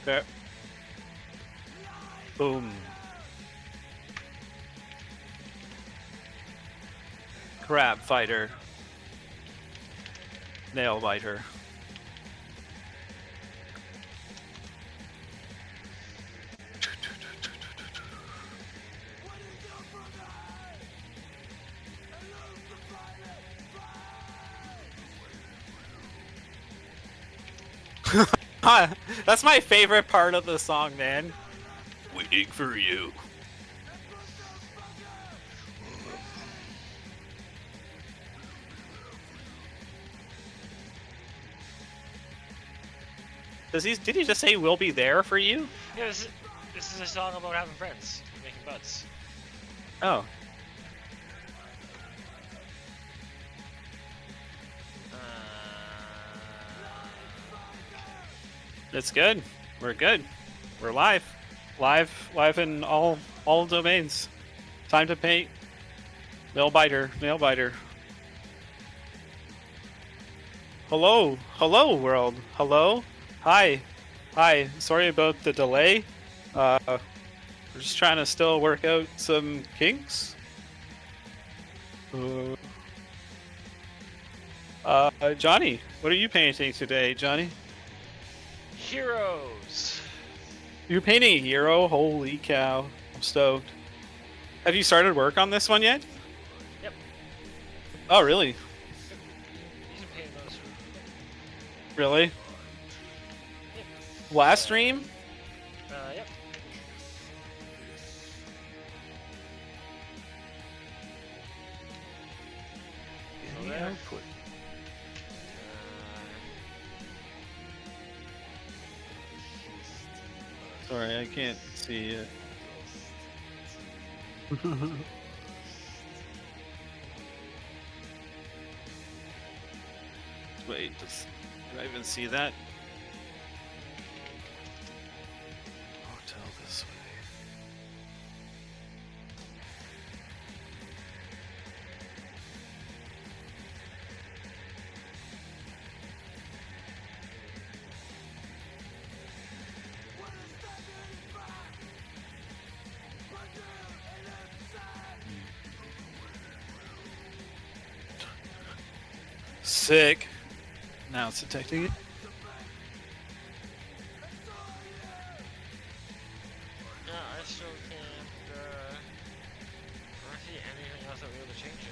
Okay. Boom. Crab fighter. Nail biter. That's my favorite part of the song, man. Waiting for you. Did he just say we'll be there for you? Yeah, this is a song about having friends, making buds. Oh. It's good. We're good. We're live. Live in all domains. Time to paint. Nail biter. Nail biter. Hello. Hello, world. Hello. Hi. Hi. Sorry about the delay. We're just trying to still work out some kinks. Johnny, what are you painting today, Johnny? Heroes. You're painting a hero? Holy cow. I'm stoked. Have you started work on this one yet? Yep. Oh, really? Yep. You can paint those. Really? Yep. Last stream? Yep. In the output. Sorry, I can't see it. Wait, did I even see that? Hotel this way. Sick. Now it's detecting it. Yeah, I still can't. I don't see anything else that will be able to change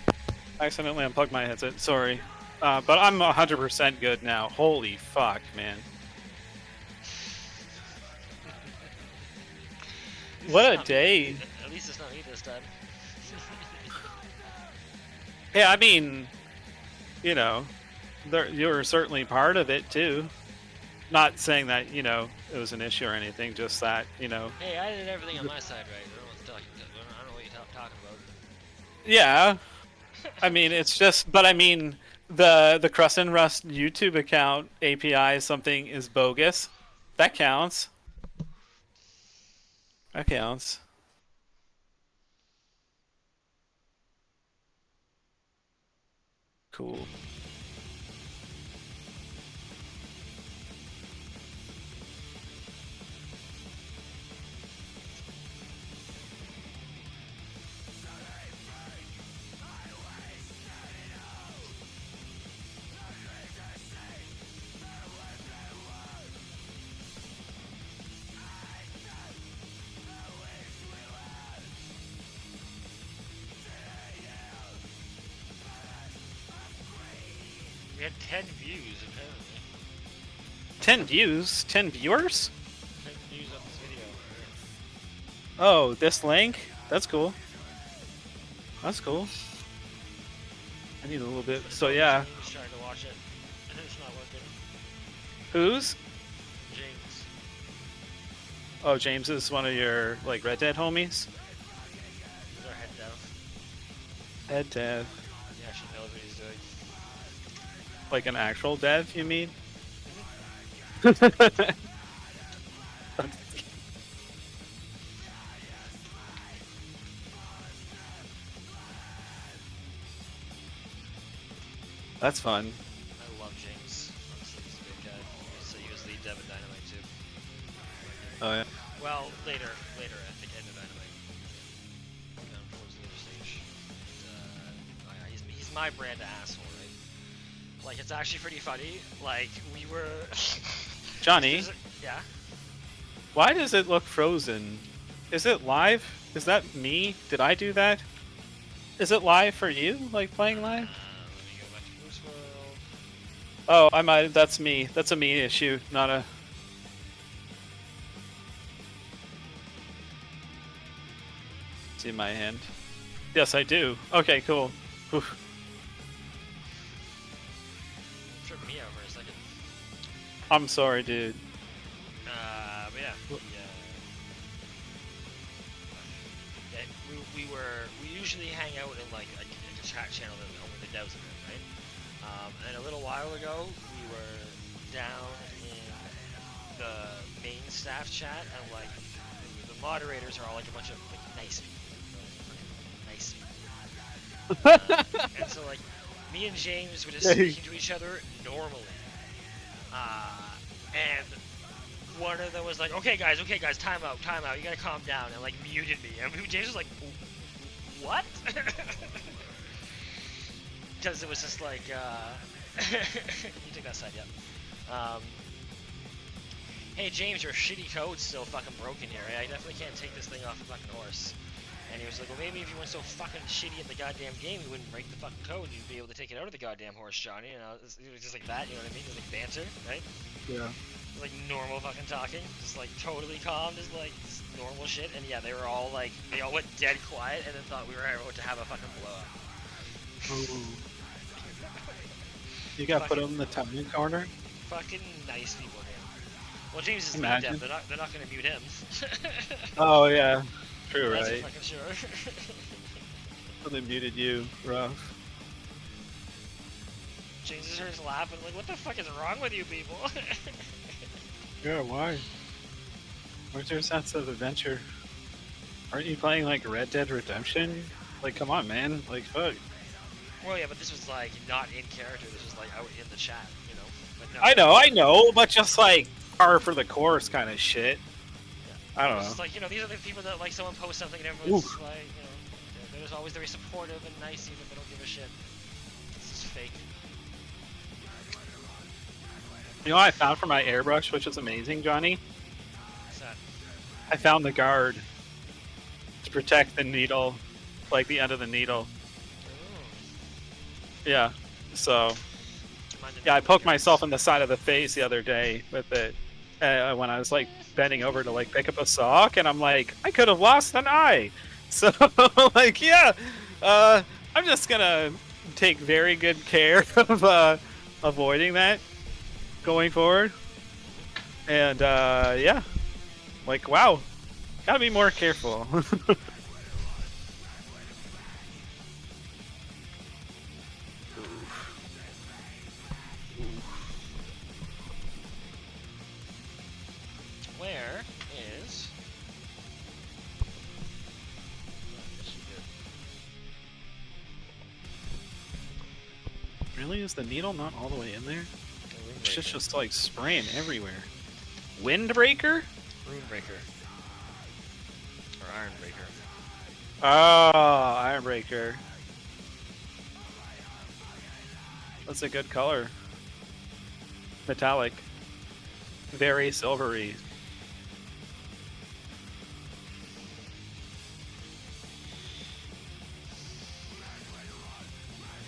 it. I accidentally unplugged my headset. Sorry. But I'm 100% good now. Holy fuck, man. What a day. At least it's not me this time. Yeah, I mean, you know, you were certainly part of it too. Not saying that, you know, it was an issue or anything, just that, you know. Hey, I did everything on my side right. I don't know what you're talking about. Yeah. I mean, it's just, but I mean, the Crust and Rust YouTube account API something is bogus. That counts. That counts. Cool. We had 10 views, apparently. 10 views? 10 viewers? 10 views on this video. Oh, this link? That's cool. That's cool. I need a little bit. So yeah. James tried to watch it, and it's not working. Who's? James. Oh, James is one of your like Red Dead homies. He's our head dev. Head dev. He actually knows what he's doing. Like an actual dev, you mean? That's fun. I love James. Honestly, he's a good guy. He was lead dev at Dynamite too. Oh yeah. Well, later, I think end of Dynamite. Down towards the later stage. Oh yeah, he's my brand of asshole, right? Like, it's actually pretty funny. Like, we were. Johnny, Yeah. why does it look frozen? Is it live? Is that me? Did I do that? Is it live for you? Like playing live? Let me go back to Moose World. Oh, I might. That's me. That's a me issue, not a. See my hand. Yes, I do. Okay, cool. Oof. Tripped me out for a second. I'm sorry, dude. But yeah. We usually hang out in like a chat channel that only the devs are in, right? And a little while ago, we were down in the main staff chat, and like the moderators are all like a bunch of like nice people, and so like me and James were just speaking to each other normally, and one of them was like, okay guys, time out, you gotta calm down, and like muted me, and James was like, what? Because it was just like, you take that side, yeah. Hey James, your shitty code's still fucking broken here, right? I definitely can't take this thing off the fucking horse. And he was like, well, maybe if you weren't so fucking shitty at the goddamn game, you wouldn't break the fucking code, you'd be able to take it out of the goddamn horse, Johnny. And it was just like that, you know what I mean? Just like banter, right? Yeah. Like normal fucking talking, just like totally calm, just like just normal shit. And yeah, they were all like, they all went dead quiet and then thought we were about to have a fucking blow up. Ooh. You gotta put him in the timing corner. Fucking nice people here. Well, James is lead dev, they're not gonna mute him. Oh yeah, true, That's right? for fucking sure. So they muted you, rough. James is just laughing like, what the fuck is wrong with you people? Yeah, why? Where's your sense of adventure? Aren't you playing like Red Dead Redemption? Like, come on, man. Like, fuck. Well, yeah, but this was like not in character. This was like out in the chat, you know. But no, I know, but just like par for the course kind of shit. Yeah. I don't know. It's like, you know, these are the people that like someone posts something and everyone's just like, you know, they're just always very supportive and nice, even if they don't give a shit. This is fake. You know what I found for my airbrush, which is amazing, Johnny? What's that? I found the guard to protect the needle, like the end of the needle. Yeah, so yeah, I poked myself in the side of the face the other day with it when I was like bending over to like pick up a sock, and I'm like, I could have lost an eye. So like, yeah, I'm just gonna take very good care of avoiding that going forward. And yeah, like, wow, gotta be more careful. Where is... Really, is the needle not all the way in there? It's just like spraying everywhere. Windbreaker? Runebreaker. Or Ironbreaker. Oh, Ironbreaker. That's a good color. Metallic. Very silvery.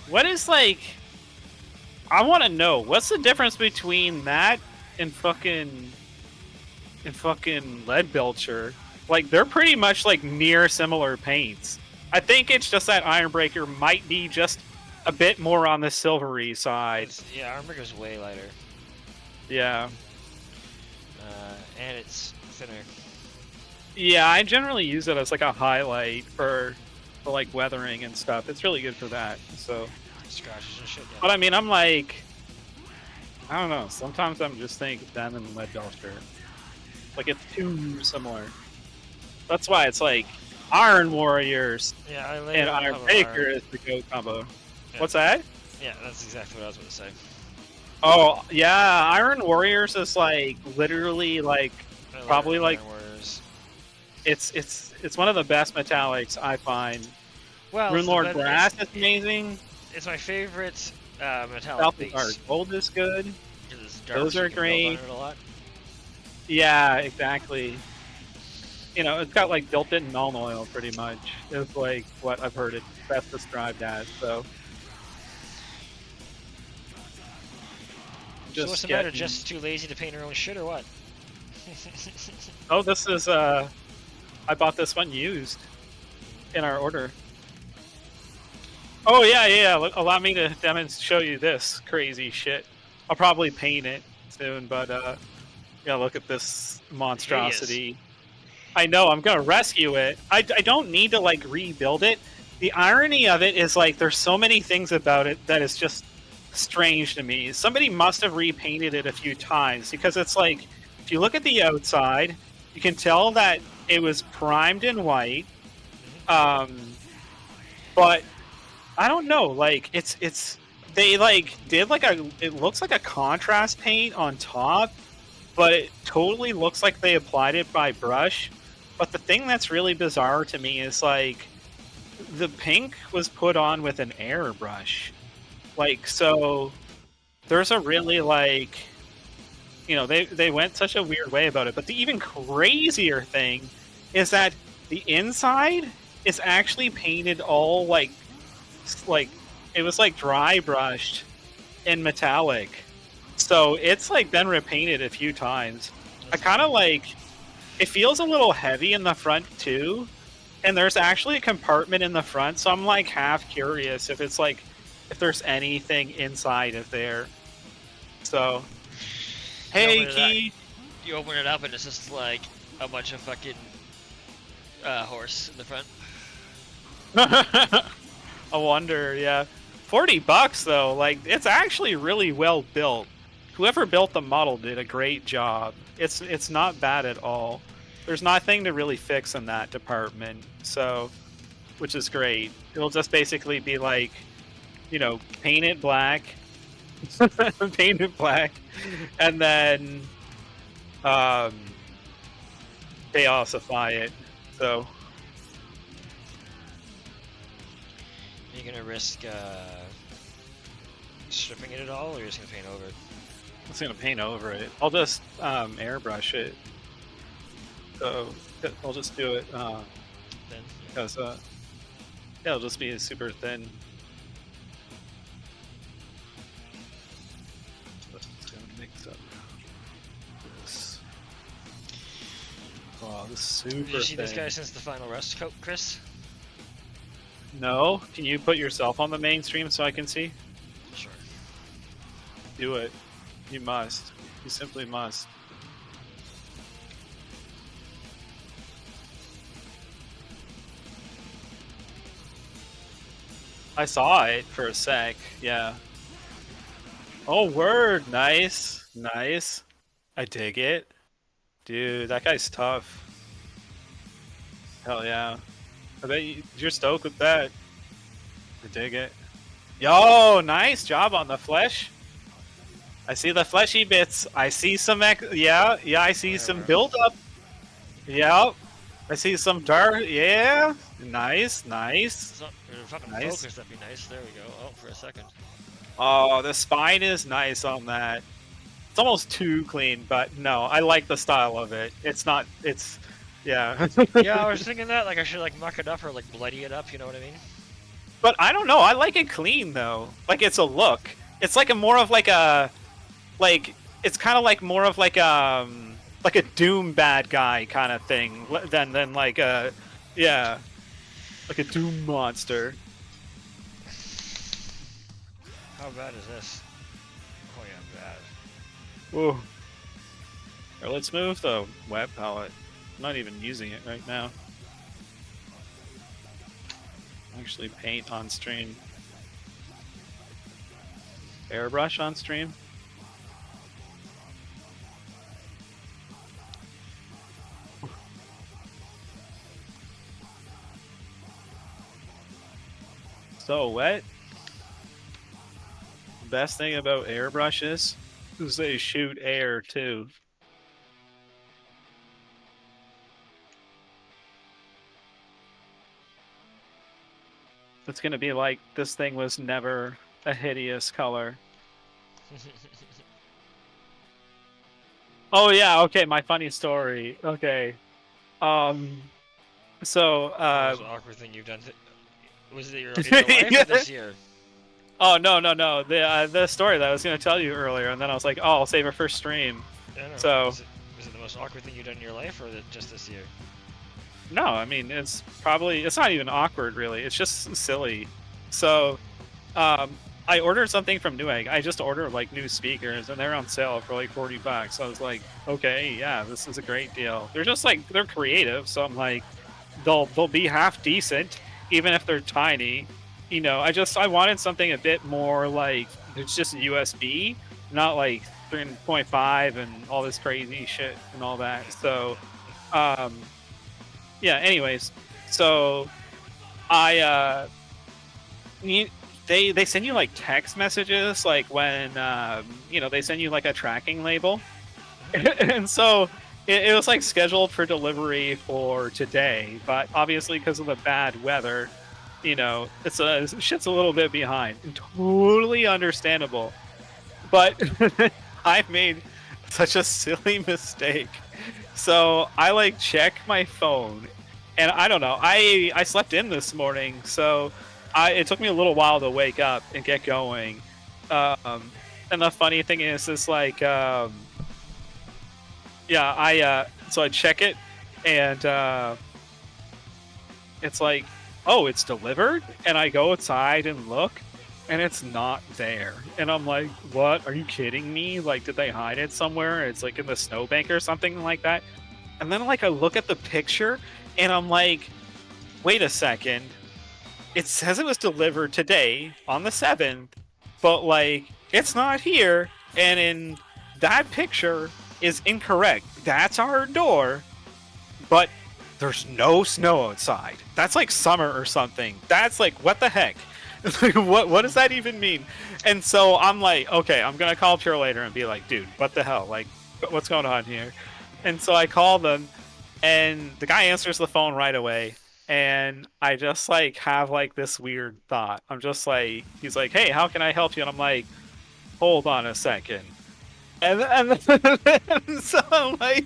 What is like... I want to know, what's the difference between that and fucking lead belcher? Like, they're pretty much like near similar paints. I think it's just that Ironbreaker might be just a bit more on the silvery side. Yeah, Ironbreaker's way lighter. Yeah. And it's thinner. Yeah, I generally use it as like a highlight for like weathering and stuff. It's really good for that. So. Scratches and shit, yeah. But I mean, I'm like, I don't know. Sometimes I'm just thinking them and lead belcher. Like, it's too similar. That's why it's like Iron Warriors yeah, and Iron Baker is the go combo. Yeah. What's that? Yeah, that's exactly what I was going to say. Oh yeah, Iron Warriors is like literally like probably like it's one of the best metallics I find. Well, Runelord Brass is amazing. It's my favorite metallic Balthazar base. Gold is good. It's dark, Those so are you can build great. on it a lot. Yeah, exactly. You know, it's got like built-in null oil pretty much. Is like what I've heard it best described as. So So what's the matter? Just too lazy to paint her own shit or what? Oh, this is I bought this one used in our order. Oh yeah. Allow me to show you this crazy shit. I'll probably paint it soon, but yeah, look at this monstrosity. I know, I'm gonna rescue it. I don't need to like rebuild it. The irony of it is like there's so many things about it that is just strange to me. Somebody must have repainted it a few times because it's like if you look at the outside, you can tell that it was primed in white. But I don't know, like it's they like did like it looks like a contrast paint on top, but it totally looks like they applied it by brush. But the thing that's really bizarre to me is like the pink was put on with an airbrush. Like, so there's a really like, you know, they went such a weird way about it. But the even crazier thing is that the inside is actually painted all like it was like dry brushed in metallic. So it's like been repainted a few times. I kind of like it feels a little heavy in the front too, and there's actually a compartment in the front, so I'm like half curious if it's like if there's anything inside of there. So hey Key, you open it up and it's just like a bunch of fucking horse in the front. I wonder, yeah. $40 though, like it's actually really well built. Whoever built the model did a great job. It's not bad at all. There's nothing to really fix in that department, so which is great. It'll just basically be like, you know, paint it black, paint it black, and then chaosify it. So Are you gonna risk stripping it at all, or are you just gonna paint over it? I'm just gonna paint over it. I'll just airbrush it. So I'll just do it Then because yeah, it'll just be super thin. Let's go mix up this. Oh, this is super Did you see thin. this guy since the final rust coat, Chris? No, can you put yourself on the mainstream so I can see? Sure. Do it. You must. You simply must. I saw it for a sec, yeah. Oh, word! Nice. Nice. I dig it. Dude, that guy's tough. Hell yeah. I bet you're stoked with that. I dig it. Yo, nice job on the flesh. I see the fleshy bits. I see some yeah, I see some build-up. Yep. I see some dark. Yeah. Nice. Fucking Nice. focus, that'd be nice. There we go. Oh, for a second. Oh, the spine is nice on that. It's almost too clean, but no, I like the style of it. It's not. It's yeah. Yeah, I was thinking that. Like, I should like muck it up or like bloody it up. You know what I mean? But I don't know. I like it clean though. Like it's a look. It's like a more of like a, like it's kind of like more of like a Doom bad guy kind of thing than like a, yeah, like a Doom monster. How bad is this? Oh yeah, bad. Whoa. Here, let's move the web palette. I'm not even using it right now. Actually paint on stream. Airbrush on stream. So wet. best thing about airbrushes is they shoot air too. It's gonna be like this thing was never a hideous color. Oh yeah, okay, my funny story. Okay. So Most awkward thing you've done. Was it in your life or this year? Oh no. The story that I was gonna tell you earlier, and then I was like, oh, I'll save it for stream. No. So Was it the most awkward thing you've done in your life, or just this year? no, I mean it's not even awkward really. It's just silly. So I ordered something from Newegg. I just ordered like new speakers, and they're on sale for like $40. So I was like, okay, yeah, this is a great deal. They're just like they're creative, so I'm like, they'll be half decent, even if they're tiny. You know, I wanted something a bit more like it's just USB, not like 3.5 and all this crazy shit and all that. So, yeah. Anyways, so they send you like text messages like when they send you like a tracking label, and so it was like scheduled for delivery for today, but obviously because of the bad weather, shit's a little bit behind. Totally understandable, but I've made such a silly mistake. So I like check my phone, and I don't know. I slept in this morning, so it took me a little while to wake up and get going. And the funny thing is like, so I check it, and it's like, oh, it's delivered, and I go outside and look, and it's not there. And I'm like, what? Are you kidding me? Like, did they hide it somewhere? It's like in the snowbank or something like that. And then like I look at the picture, and I'm like, wait a second. It says it was delivered today on the 7th, but like it's not here, and in that picture is incorrect. That's our door, but there's no snow outside. That's like summer or something. That's like, what the heck? Like, what does that even mean? And so I'm like, okay, I'm gonna call Pure later and be like, dude, what the hell? Like, what's going on here? And so I call them, and the guy answers the phone right away. And I just like have like this weird thought. I'm just like, he's like, hey, how can I help you? And I'm like, hold on a second. And so I'm like,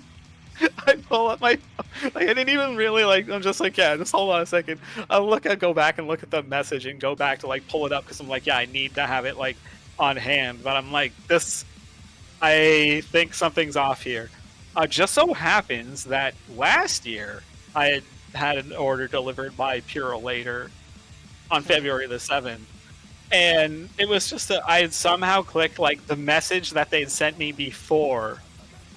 I pull up my, like, I didn't even really like, I'm just like, yeah, just hold on a second. I go back and look at the message and go back to like pull it up, because I'm like, yeah, I need to have it like on hand. But I'm like, I think something's off here. Just so happens that last year I had an order delivered by Pure later on February the 7th. And it was just that I had somehow clicked like the message that they'd sent me before.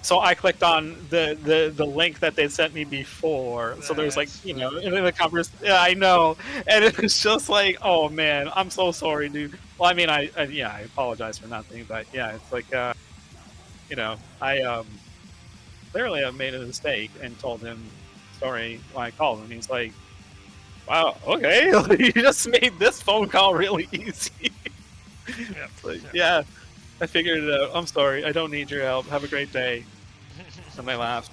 So I clicked on the link that they'd sent me before. So there's like, in the conversation, yeah, I know. And it was just like, oh man, I'm so sorry, dude. Well, I mean, I apologize for nothing, but yeah, it's like, I clearly have made a mistake and told him sorry when I called him. He's like, wow, okay, you just made this phone call really easy. Yeah, I figured it out. I'm sorry, I don't need your help. Have a great day. And they laughed.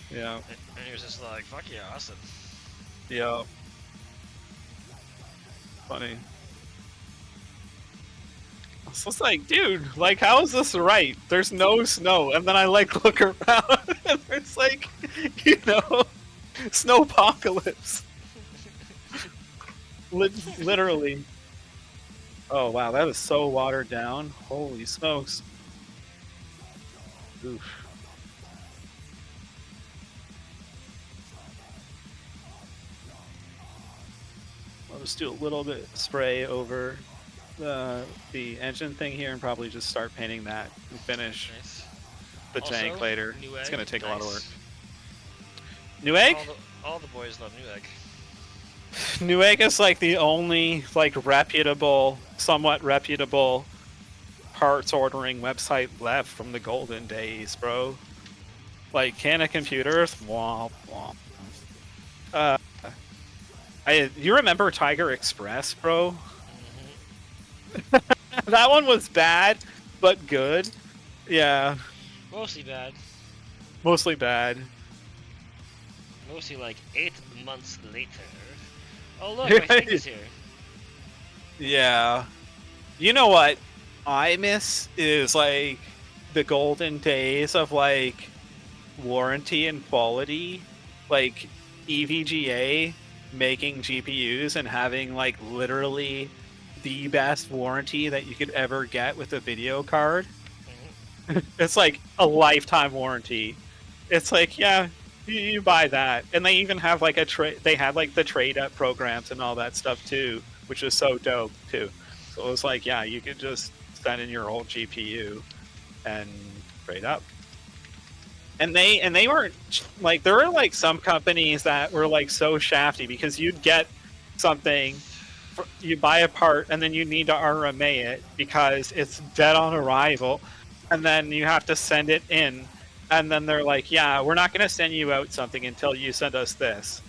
Yeah. And he was just like, fuck yeah, awesome. Yeah. Funny. So it's like, dude, like, how is this right? There's no snow. And then I like look around and there's like, snowpocalypse. Literally. Oh wow, that is so watered down. Holy smokes. Oof. I'll just do a little bit of spray over the engine thing here and probably just start painting that and finish the tank later. It's gonna take a lot of work. Newegg? All the boys love Newegg. Newegg is like the only like somewhat reputable parts ordering website left from the golden days, bro. Like Canna Computers, womp womp. You remember Tiger Express, bro? Mm-hmm. That one was bad, but good. Yeah, Mostly bad. mostly bad. Mostly like 8 months later. Oh look, my thing is here. Yeah. You know what I miss is like the golden days of like warranty and quality, like EVGA making GPUs and having like literally the best warranty that you could ever get with a video card. It's like a lifetime warranty. It's like, yeah, you buy that. And they even have like they had like the trade up programs and all that stuff too, which was so dope too. So it was like, yeah, you could just send in your old GPU and trade up. And they weren't like, there were like some companies that were like so shafty because you'd get something, you buy a part and then you need to RMA it because it's dead on arrival, and then you have to send it in, and then they're like, yeah, we're not going to send you out something until you send us this.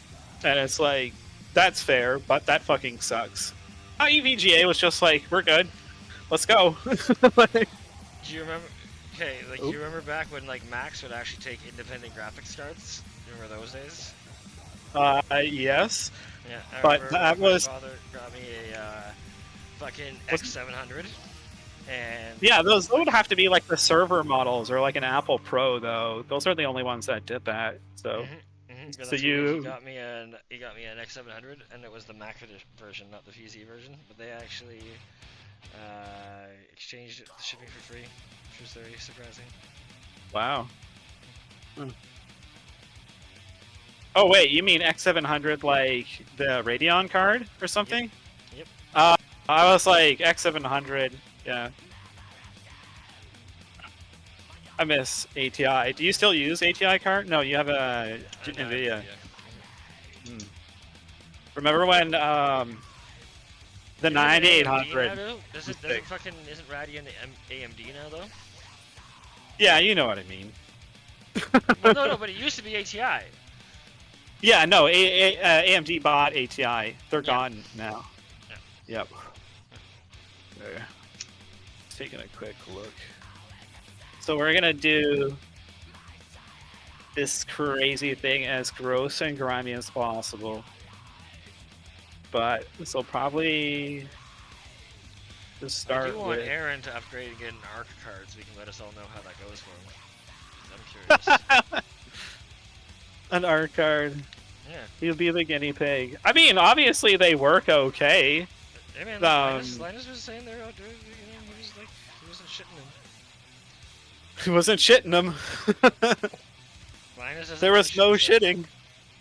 And it's like, that's fair, but that fucking sucks. EVGA was just like, we're good, let's go. Like, Do you remember? Okay, like, do you remember back when like Max would actually take independent graphics cards? Remember those days? yes. Yeah, I but remember that my was father got me a fucking X700, and yeah, those would have to be like the server models or like an Apple Pro though. Those are the only ones that did that. So, Yeah, so that's you what he got me an X700, and it was the Mac version, not the PC version. But they actually exchanged the shipping for free, which was very surprising. wow. Oh wait, you mean X700 like the Radeon card or something? Yep. I was like X700. Yeah. I miss ATI. Do you still use ATI card? No, you have a NVIDIA. Remember when the 9800? Isn't Radeon AMD now though? Yeah, you know what I mean. Well, no, but it used to be ATI. Yeah, no, AMD bought ATI. They're gone now. Yeah. Yep. There. Taking a quick look. So we're gonna do this crazy thing as gross and grimy as possible. But this will probably just start I do want with... Aaron to upgrade and get an ARC card so he can let us all know how that goes for him. I'm curious. An art card. Yeah. He'll be the guinea pig. I mean, obviously they work okay. Hey man, Linus was saying they're out there, he was like, he wasn't shitting them. He wasn't shitting them. There was no shitting.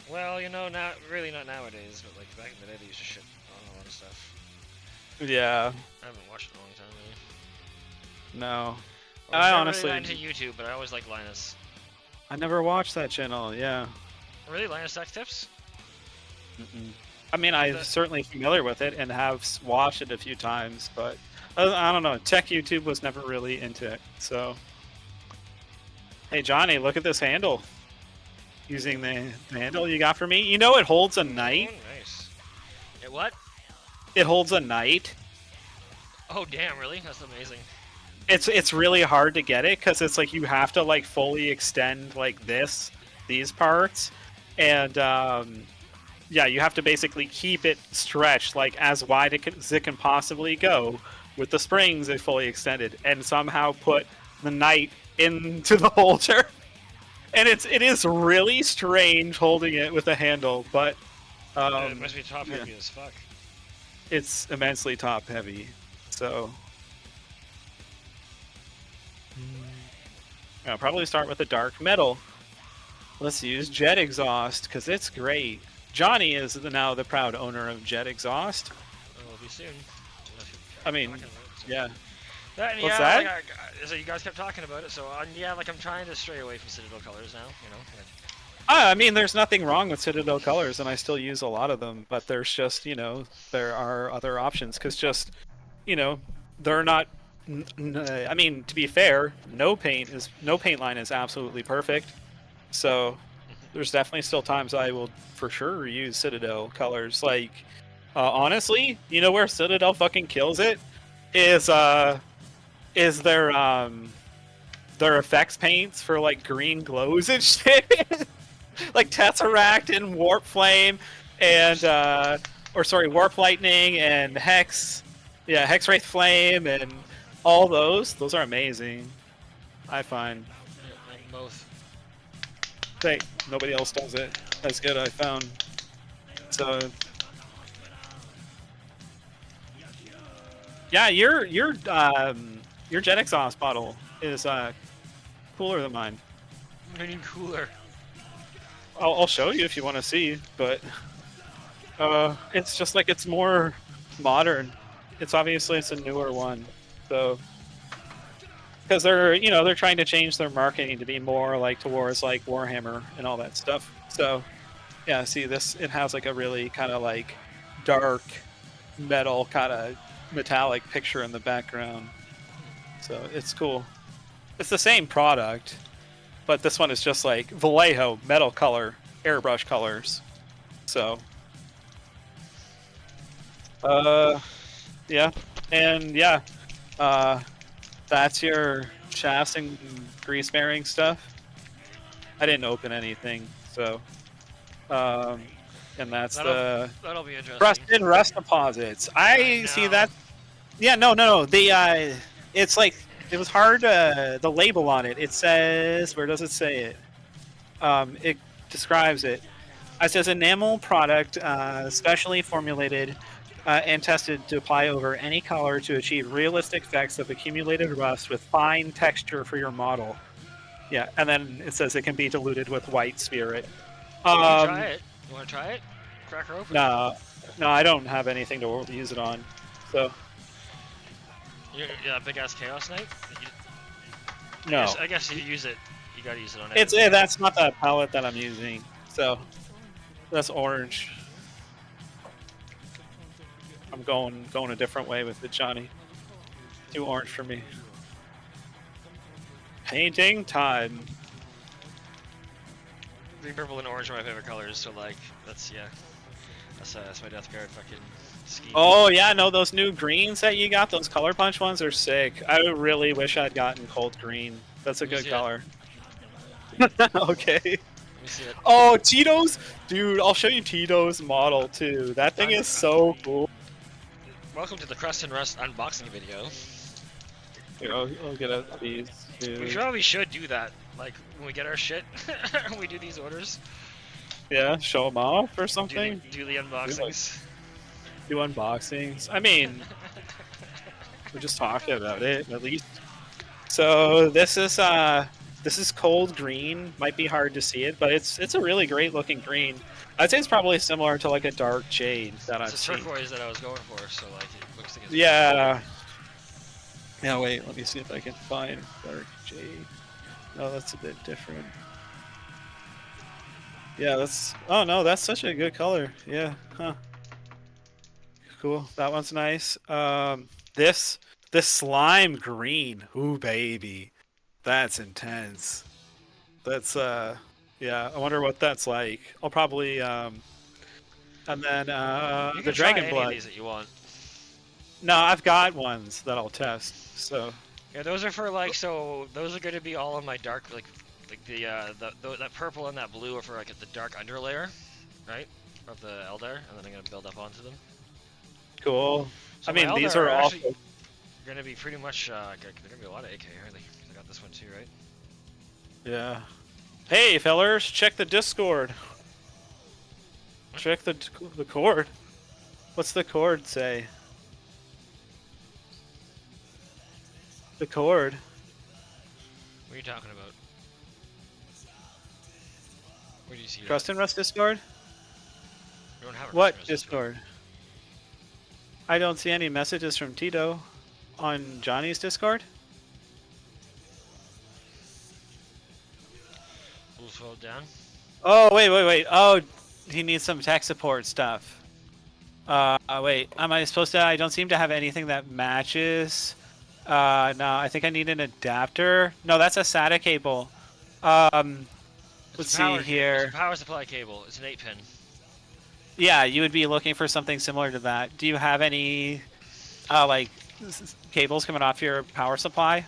Well, not really, not nowadays, but like back in the day they used to shit on a lot of stuff. Yeah. I haven't watched it in a long time, really. No. I honestly... really into YouTube, but I always like Linus. I never watched that channel, yeah. Really? Linus Tech Tips? I mean, I'm certainly familiar with it and have watched it a few times, but I don't know. Tech YouTube was never really into it, so... Hey, Johnny, look at this handle. Using the handle you got for me. You know it holds a knight? Oh, nice. It what? It holds a knight. Oh, damn, really? That's amazing. It's really hard to get it, because it's like you have to like fully extend like these parts. And yeah, you have to basically keep it stretched like as wide as it can possibly go with the springs fully extended, and somehow put the knight into the holder. And it is really strange holding it with a handle, but it must be top heavy as fuck. It's immensely top heavy, so I'll probably start with a dark metal. Let's use Jet Exhaust because it's great. Johnny is now the proud owner of Jet Exhaust. Will be soon. I mean, yeah. What's that? Like so you guys kept talking about it, so yeah, like I'm trying to stray away from Citadel colors now, I mean, there's nothing wrong with Citadel colors, and I still use a lot of them, but there's just, there are other options, because just, they're not, I mean, to be fair, no paint line is absolutely perfect, so there's definitely still times I will for sure use Citadel colors. Like, honestly, you know where Citadel fucking kills it? is their effects paints for like green glows and shit. Like Tesseract and Warp Flame and Warp Lightning and Hex. Yeah, Hex Wraith Flame and all those. Those are amazing. I find. Both. Hey, nobody else does it as good, I found. So yeah, your jet exhaust bottle is cooler than mine. Meaning cooler. I'll show you if you want to see, but it's just like it's more modern. It's obviously it's a newer one, so because they're trying to change their marketing to be more like towards like Warhammer and all that stuff. So yeah, see this, it has like a really kind of like dark metal kind of metallic picture in the background, so it's cool. It's the same product, but this one is just like Vallejo metal color, airbrush colors. So yeah, and yeah, that's your shafts and grease bearing stuff. I didn't open anything, so and that's that'll be interesting. rust and rust deposits. I see that. Yeah, no. The it's like it was hard. The label on it. It says, where does it say it? It describes it. It says enamel product, specially formulated and tested to apply over any color to achieve realistic effects of accumulated rust with fine texture for your model. Yeah, and then it says it can be diluted with white spirit. Try it. You want to try it? Crack her open. No, I don't have anything to use it on. So. Yeah, big ass Chaos Knight. No. I guess you use it. You gotta use it on it. That's not the palette that I'm using. So that's orange. I'm going a different way with it, Johnny. Too orange for me. Painting time. Green, purple, and orange are my favorite colors. So like, that's my Death Guard fucking scheme. Oh yeah, no, those new greens that you got, those color punch ones are sick. I really wish I'd gotten cold green. That's a good color. Okay. Let me see it. Oh, Tito's, dude! I'll show you Tito's model too. That thing is so cool. Welcome to the Crust and Rust unboxing video. Here, I'll get out these. Dude. We probably should do that. Like when we get our shit, we do these orders. Yeah, show them off or something. Do the unboxings. Do unboxings. I mean, we're just talking about it at least. So this is cold green. Might be hard to see it, but it's a really great looking green. I'd say it's probably similar to like a dark jade that I've seen. It's a turquoise that I was going for, so like it looks like it's yeah. Yeah, wait, let me see if I can find dark jade. No, that's a bit different. Yeah, oh no, that's such a good color. Yeah, huh. Cool, that one's nice. This slime green. Ooh, baby. That's intense. That's, yeah, I wonder what that's like. I'll probably, and then, the Dragon Blood. Any of these that you want. No, I've got ones that I'll test, so. Yeah, those are for like, so those are going to be all on my dark, like that purple and that blue are for like the dark underlayer, right? Of the Eldar, and then I'm going to build up onto them. Cool. So I mean, these are all going to be pretty much, they're going to be a lot of AK, aren't they? I got this one too, right? Yeah. Hey, fellers, check the Discord. Check the cord. What's the cord say? The cord. What are you talking about? Where do you see that? Crust and Rust Discord? We don't have a what Discord? I don't see any messages from Tito on Johnny's Discord. We'll slow it down. Oh, wait. Oh, he needs some tech support stuff. Wait. Am I supposed to? I don't seem to have anything that matches. No, I think I need an adapter. No, that's a SATA cable. Let's see here. It's a power supply cable. It's an 8-pin. Yeah, you would be looking for something similar to that. Do you have any, like, cables coming off your power supply.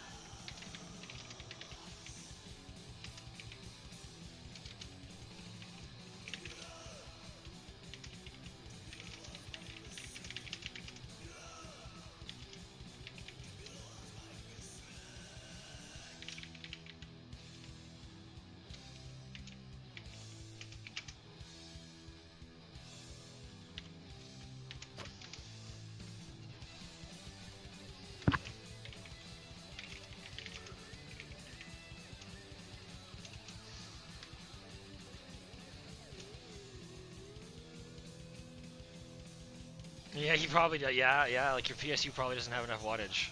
Yeah, he probably does. Yeah. Like your PSU probably doesn't have enough wattage.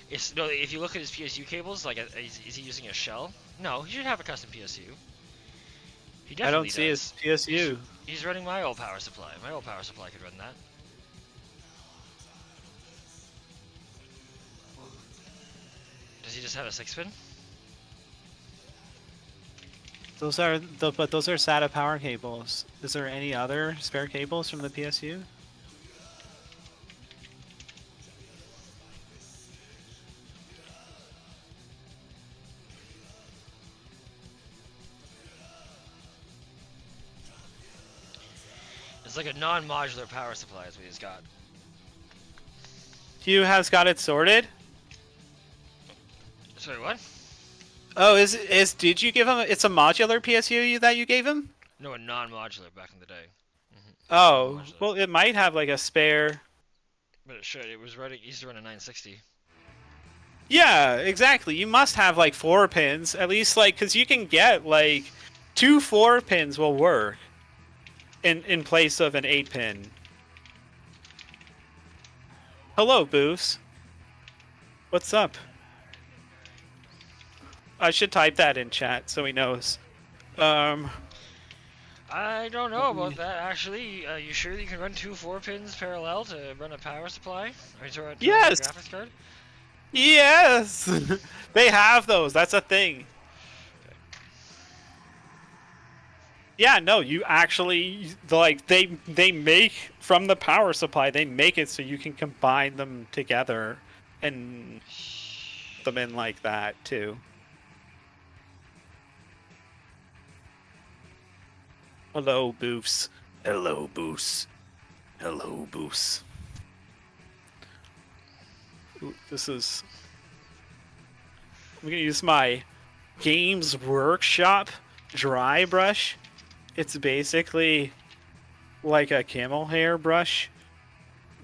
It's no. If you look at his PSU cables, like, is he using a shell? No, he should have a custom PSU. He I definitely don't see does. his PSU. He's running my old power supply. My old power supply could run that. Does he just have a 6-pin? Those are but those are SATA power cables. Is there any other spare cables from the PSU? It's like a non-modular power supply is what he's got. Hugh has got it sorted. Sorry, what? Oh, did you give him? It's a modular PSU that you gave him? No, a non-modular back in the day. Oh, Non-modular. well, it might have like a spare. But it should. It was running. He used to run a 960. Yeah, exactly. You must have like 4 pins at least, like, because you can get like 2 4-pins will work in place of an 8-pin. Hello, Boos. What's up? I should type that in chat so he knows. I don't know about that actually. You sure you can run 2 4-pins parallel to run a power supply? Or to run a Yes. graphics card? Yes, they have those. That's a thing. Yeah, no, you actually like they make from the power supply. They make it so you can combine them together and them in like that too. Hello, Boofs. Hello, Boos. Hello, Boos. Ooh, this is. I'm gonna use my Games Workshop dry brush. It's basically like a camel hair brush,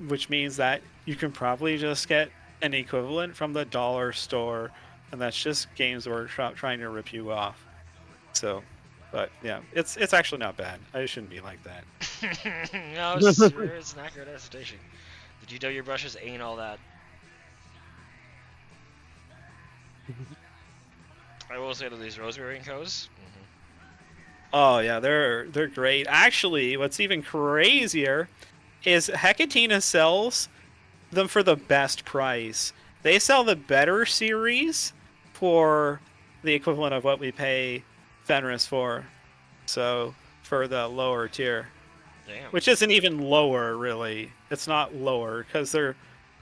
which means that you can probably just get an equivalent from the dollar store, and that's just Games Workshop trying to rip you off. So, but yeah, it's actually not bad. I shouldn't be like that. No, it's an accurate estimation. The GW brushes ain't all that. I will say that these Rosemary & Co's. Oh yeah, they're great. Actually, what's even crazier is Hecatina sells them for the best price. They sell the better series for the equivalent of what we pay Fenris for. So for the lower tier, Damn. which isn't even lower really. It's not lower because they're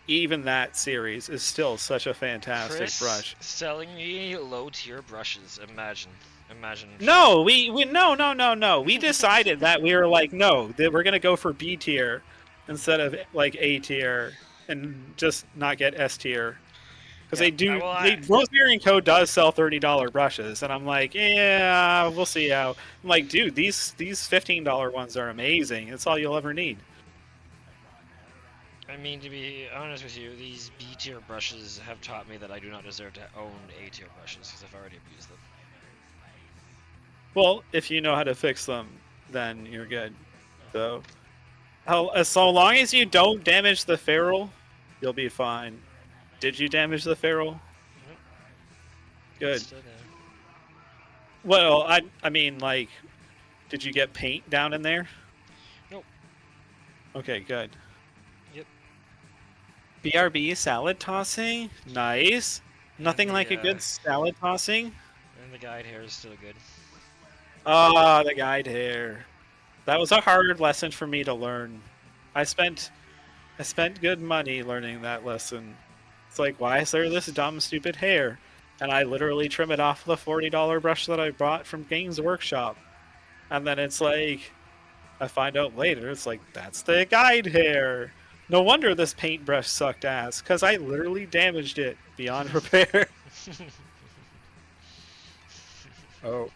even that series is still such a fantastic Chris brush. selling me low tier brushes. Imagine. No, no. We decided that we were like, no, that we're gonna go for B tier instead of like A tier, and just not get S tier. Because they do. Rosemary & Co. does sell $30 brushes, and I'm like, yeah, we'll see how. I'm like, dude, these $15 ones are amazing. It's all you'll ever need. I mean, to be honest with you, these B tier brushes have taught me that I do not deserve to own A tier brushes because I've already abused them. Well, if you know how to fix them, then you're good. So long as you don't damage the ferrule, you'll be fine. Did you damage the ferrule? Good. Well, I mean, like, did you get paint down in there? Nope. Okay, good. Yep. BRB salad tossing? Nice. Nothing like a good salad tossing. And the guide hair is still good. Ah, the guide hair. That was a hard lesson for me to learn. I spent I spent good money learning that lesson. It's like, why is there this dumb, stupid hair? And I literally trim it off the $40 brush that I bought from Games Workshop. And then it's like, I find out later, it's like, that's the guide hair. No wonder this paintbrush sucked ass, because I literally damaged it beyond repair. Oh,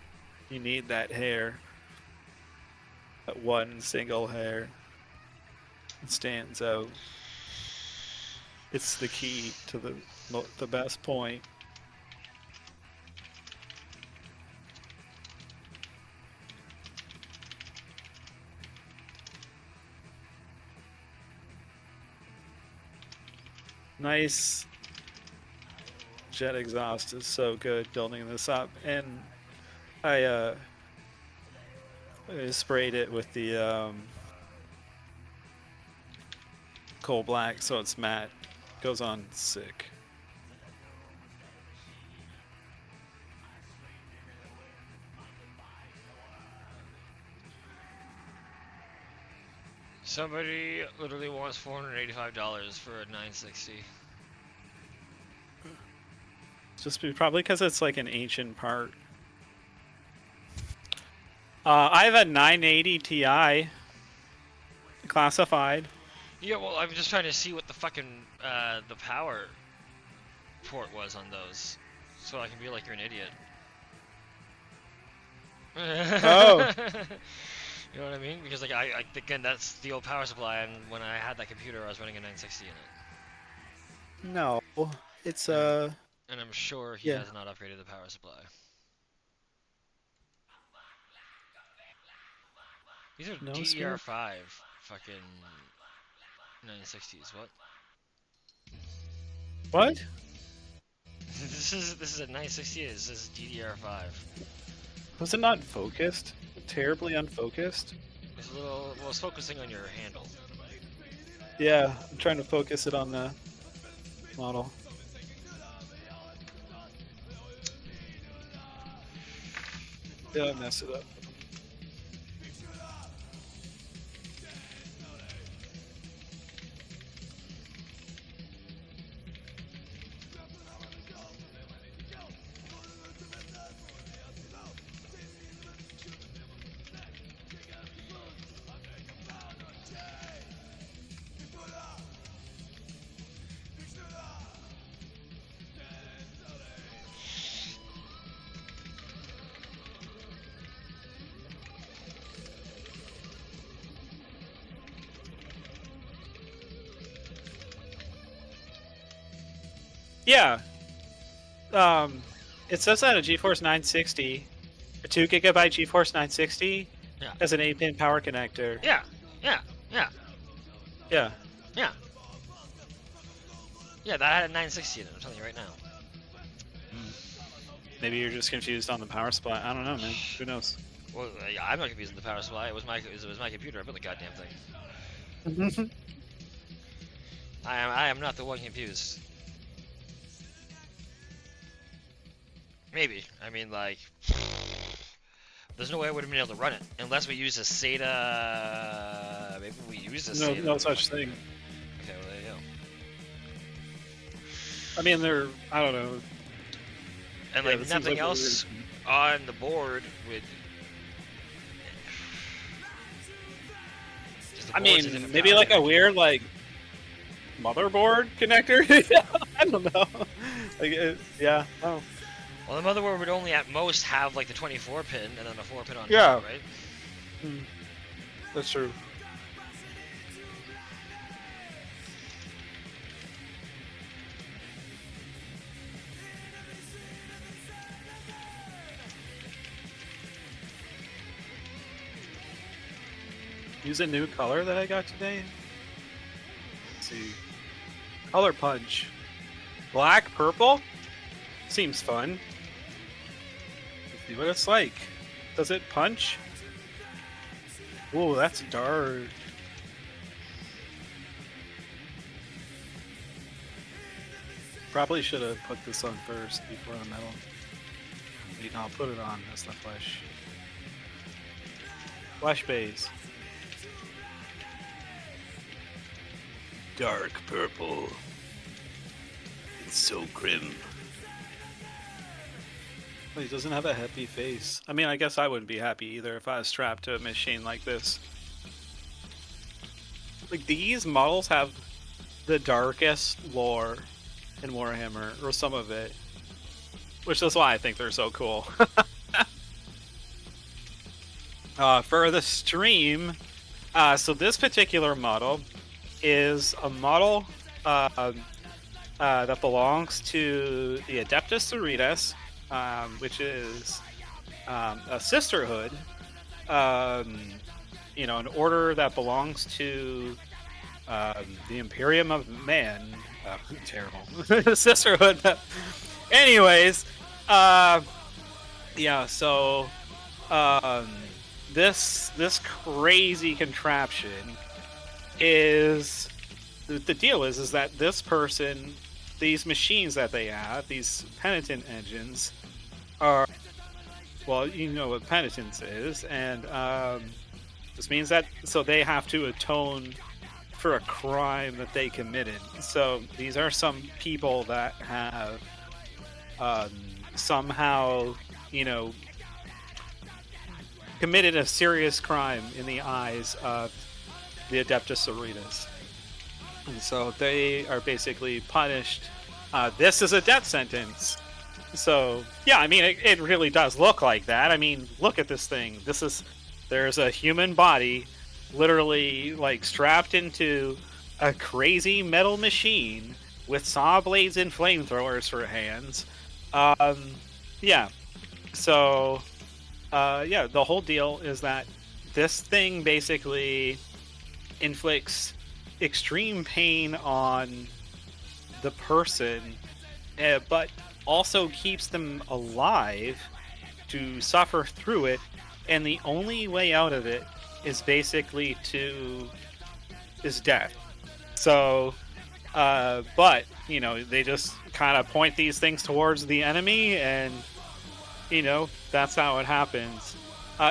you need that hair. That one single hair. It stands out. It's the key to the best point. Nice. Jet exhaust is so good building this up, and I sprayed it with the coal black so it's matte. Goes on sick. Somebody literally wants $485 for a 960. Just probably because it's like an ancient part. I have a 980 Ti classified. Yeah, well, I'm just trying to see what the fucking the power port was on those, so I can be like, you're an idiot. Oh. You know what I mean? Because like I again, that's the old power supply, and when I had that computer, I was running a 960 in it. No, it's And I'm sure he yeah. has not upgraded the power supply. These are No, DDR5 fucking 960s. What? What? This is a 960. This is DDR5. Was it not focused? Terribly unfocused? It's a little. Well, it's focusing on your handle. Yeah, I'm trying to focus it on the model. Yeah, I messed it up. Yeah. It says that a GeForce 960, a 2 gigabyte GeForce 960, Yeah. has an 8-pin power connector. Yeah. Yeah. Yeah, that had a 960 in it. I'm telling you right now. Maybe you're just confused on the power supply. I don't know, man. Who knows? Well, yeah, I'm not confused with the power supply. It was my computer. I built the goddamn thing. I am not the one confused. Maybe. I mean, like, there's no way I would have been able to run it unless we use a SATA. Maybe we use a SATA. No such thing. Okay, well there you go. I mean, I don't know. And Yeah, like that seems nothing like a else weird- on the board would. I mean, maybe like a weird, like, motherboard connector? I don't know. Like, yeah. Oh. Well, the motherboard would only at most have like the 24 pin and then a 4 pin on Yeah. top, right? That's true. Use a new color that I got today. Let's see. Color punch. Black, purple? Seems fun. Let's see what it's like. Does it punch? Ooh, that's dark. Probably should have put this on first before the metal. Wait, I'll put it on as the flesh. Flesh base. dark purple. It's so grim. He doesn't have a happy face. I mean, I guess I wouldn't be happy either if I was strapped to a machine like this. Like, these models have the darkest lore in Warhammer, or some of it. Which is why I think they're so cool. For the stream, so this particular model is a model that belongs to the Adeptus Sororitas, which is a sisterhood, you know, an order that belongs to the Imperium of Man. Terrible. Sisterhood. Anyways, yeah, so this crazy contraption is the deal is that this person, these machines that they have, these penitent engines, are, well, you know what penitence is, and this means that so they have to atone for a crime that they committed. So these are some people that have somehow, you know, committed a serious crime in the eyes of the Adeptus Sororitas. And so they are basically punished. This is a death sentence. So, yeah, I mean, it really does look like that. I mean, look at this thing. There's a human body literally, like, strapped into a crazy metal machine with saw blades and flamethrowers for hands. Yeah. So, yeah, the whole deal is that this thing basically inflicts extreme pain on the person, but also keeps them alive to suffer through it, and the only way out of it is basically is death. So, but, you know, they just kind of point these things towards the enemy, and, you know, that's how it happens.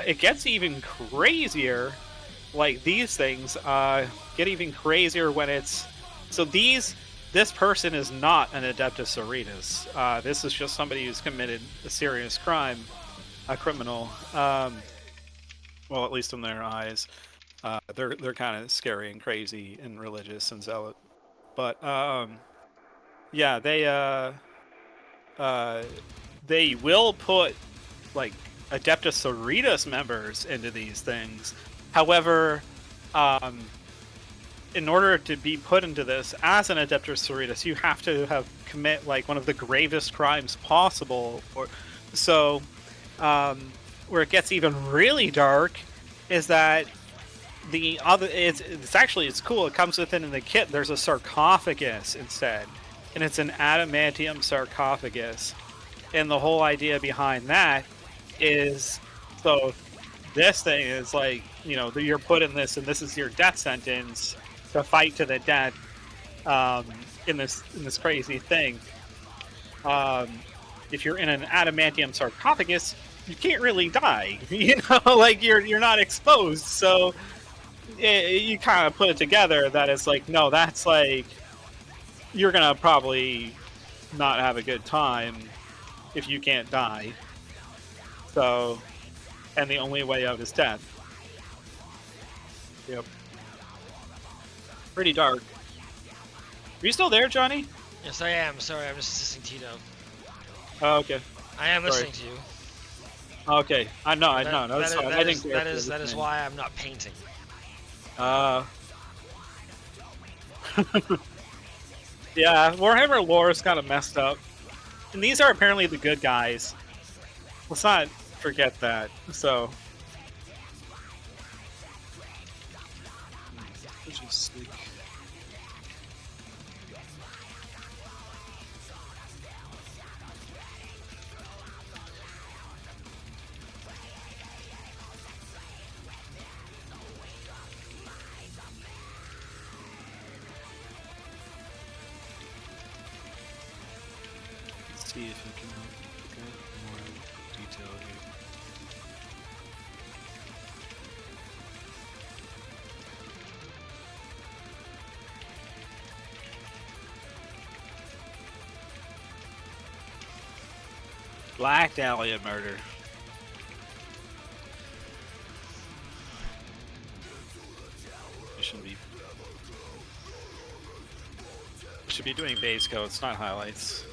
It gets even crazier. Like, these things get even crazier when it's... So this person is not an Adeptus Sororitas. This is just somebody who's committed a serious crime, a criminal. Well, at least in their eyes. They're kind of scary and crazy and religious and zealot. But, yeah, they will put, like, Adeptus Sororitas members into these things. However, in order to be put into this as an Adeptus Sororitas, you have to have commit, like, one of the gravest crimes possible. So, where it gets even really dark is that the other, it's cool. It comes within in the kit. There's a sarcophagus instead, and it's an adamantium sarcophagus. And the whole idea behind that is, so this thing is like, you know, you're put in this, and this is your death sentence to fight to the death in this crazy thing. If you're in an adamantium sarcophagus, you can't really die. You know, like you're not exposed. So you kind of put it together that it's like, no, that's like, you're gonna probably not have a good time if you can't die. So, and the only way out is death. Yep. Pretty dark. Are you still there, Johnny? Yes, I am. Sorry, I'm just assisting Tito. Oh, okay. I am listening to you. Okay. I know. That is why I'm not painting. Yeah, Warhammer lore is kind of messed up. And these are apparently the good guys. Let's not forget that. So... see if I can get more detail here. Black Dahlia murder. We should be doing base coats, not highlights.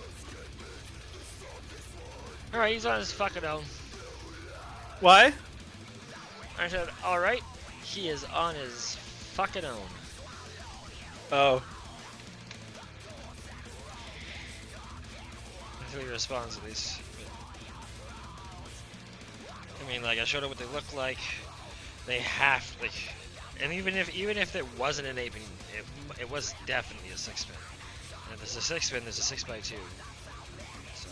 Alright, he's on his fucking own. What? I said, alright, he is on his fucking own. Oh. Until he responds at least. I mean, like, I showed him what they look like. They have, like, and even if it wasn't an 8-pin, it was definitely a 6-pin. And if there's a 6-pin, there's a 6x2. So,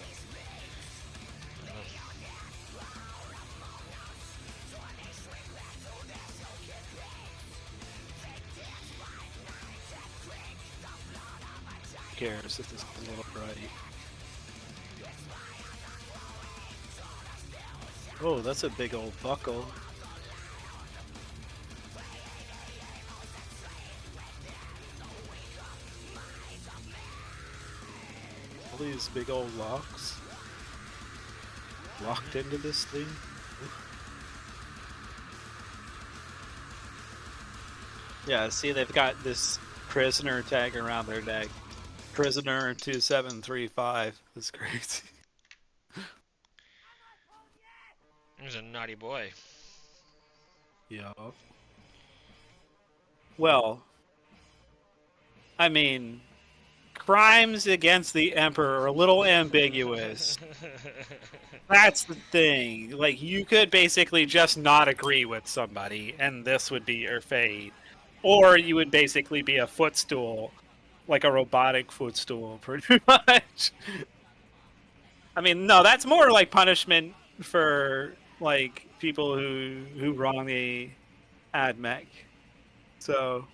Who cares if this is a little bright? Oh, that's a big old buckle. All these big old locks locked into this thing. Yeah, see, they've got this prisoner tag around their neck. Prisoner 2735. That's crazy. he's a naughty boy. Yeah. Well, I mean, crimes against the Emperor are a little ambiguous. That's the thing. Like, you could basically just not agree with somebody, and this would be your fate. Or you would basically be a footstool, like a robotic footstool, pretty much. I mean, no, that's more like punishment for, like, people who wrongly add mech. So...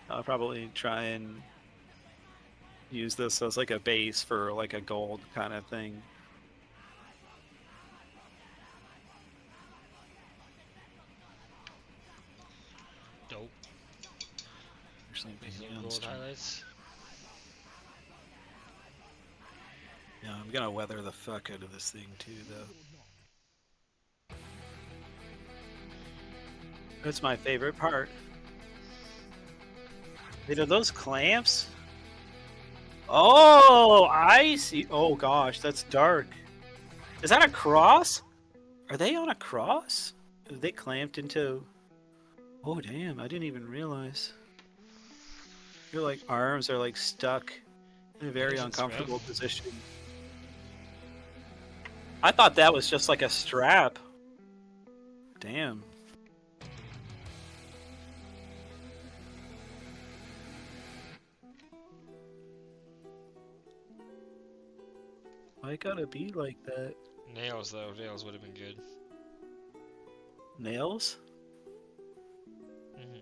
I'll probably try and use this as like a base for like a gold kind of thing. Dope. Actually, These maybe little on gold stream. highlights. Yeah, I'm gonna weather the fuck out of this thing too, though. That's my favorite part. Wait, are those clamps? Oh, I see. Oh gosh, that's dark. Is that a cross? Are they on a cross? Are they clamped into... Oh damn, I didn't even realize. Your like arms are like stuck in a very Patience, uncomfortable bro. position. I thought that was just like a strap. Damn. Why it gotta be like that? Nails, though. Nails would have been good. Nails? Mm-hmm.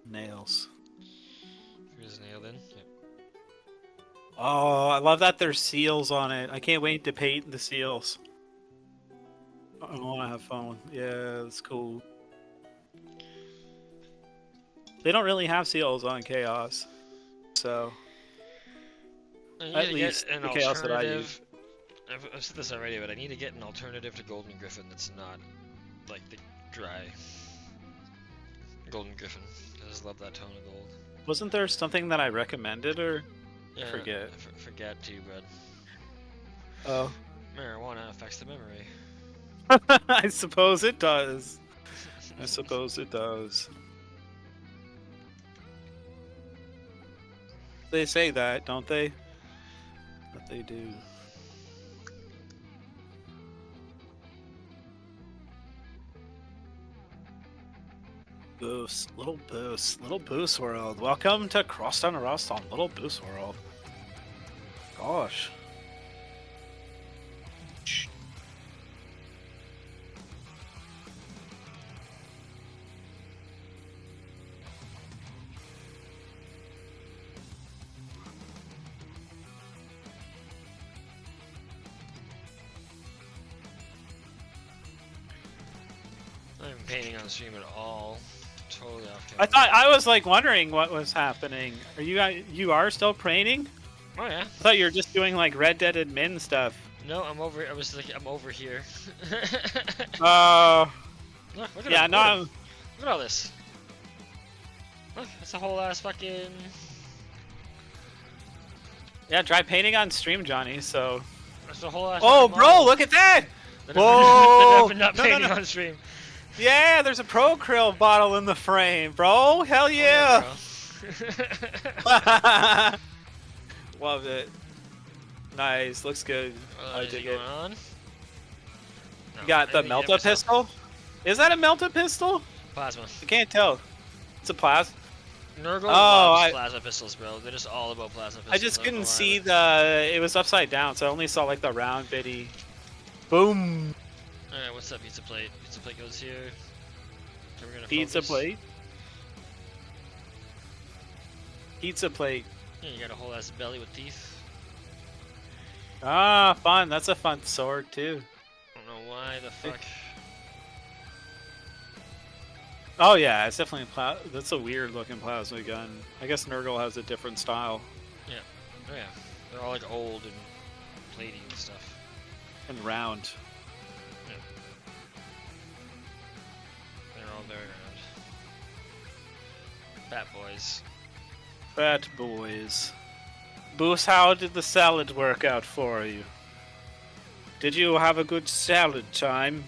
Nails. Here's a nail then. Yep. Oh, I love that there's seals on it. I can't wait to paint the seals. I want to have fun. Yeah, that's cool. They don't really have seals on Chaos, so at least an the Chaos that I use. alternative. I've said this already, but I need to get an alternative to Golden Griffin that's not like the dry Golden Griffin. I just love that tone of gold. Wasn't there something that I recommended, or Yeah, forget? Forget too, bud. Oh, Marijuana affects the memory. I suppose it does. I suppose it does. They say that, don't they? But they do. Boost, little boost world. Welcome to Crust and Rust on Little Boost World. Gosh. I'm not even painting on stream at all. Totally off I camera. thought I was like wondering what was happening. Are you are still training? Oh yeah. I thought you were just doing like Red Dead admin stuff. No, I'm over. I was like, I'm over here. Oh, Look at yeah, him, no, look at all this. Look, that's a whole ass fucking. yeah, try painting on stream, Johnny. So, That's a whole ass. oh, fucking bro, model look at that! that Whoa! I've been not No, painting no. on stream. Yeah, there's a Pro Krill bottle in the frame, bro. Hell Oh, yeah! bro. Love it. Nice, looks good. I Is he dig going it. on? No, You got the maybe Melta pistol? Is that a Melta pistol? Plasma. I can't tell. It's a plasma. Nurgle Oh, loves plasma pistols, bro. They're just all about plasma pistols. I just don't couldn't know why, see but- it was upside down, so I only saw like the round bitty. Boom! Alright, what's up, pizza plate? Pizza plate goes here. Okay, we're gonna Pizza focus. plate. Pizza plate. Yeah, you got a whole ass belly with teeth. Ah, fun. That's a fun sword too. I don't know why the fuck. Oh yeah, it's definitely that's a weird looking plasma gun. I guess Nurgle has a different style. Oh yeah, they're all like old and platey and stuff. And round. They're all very round. Fat boys. Fat boys. Boos, how did the salad work out for you? Did you have a good salad time?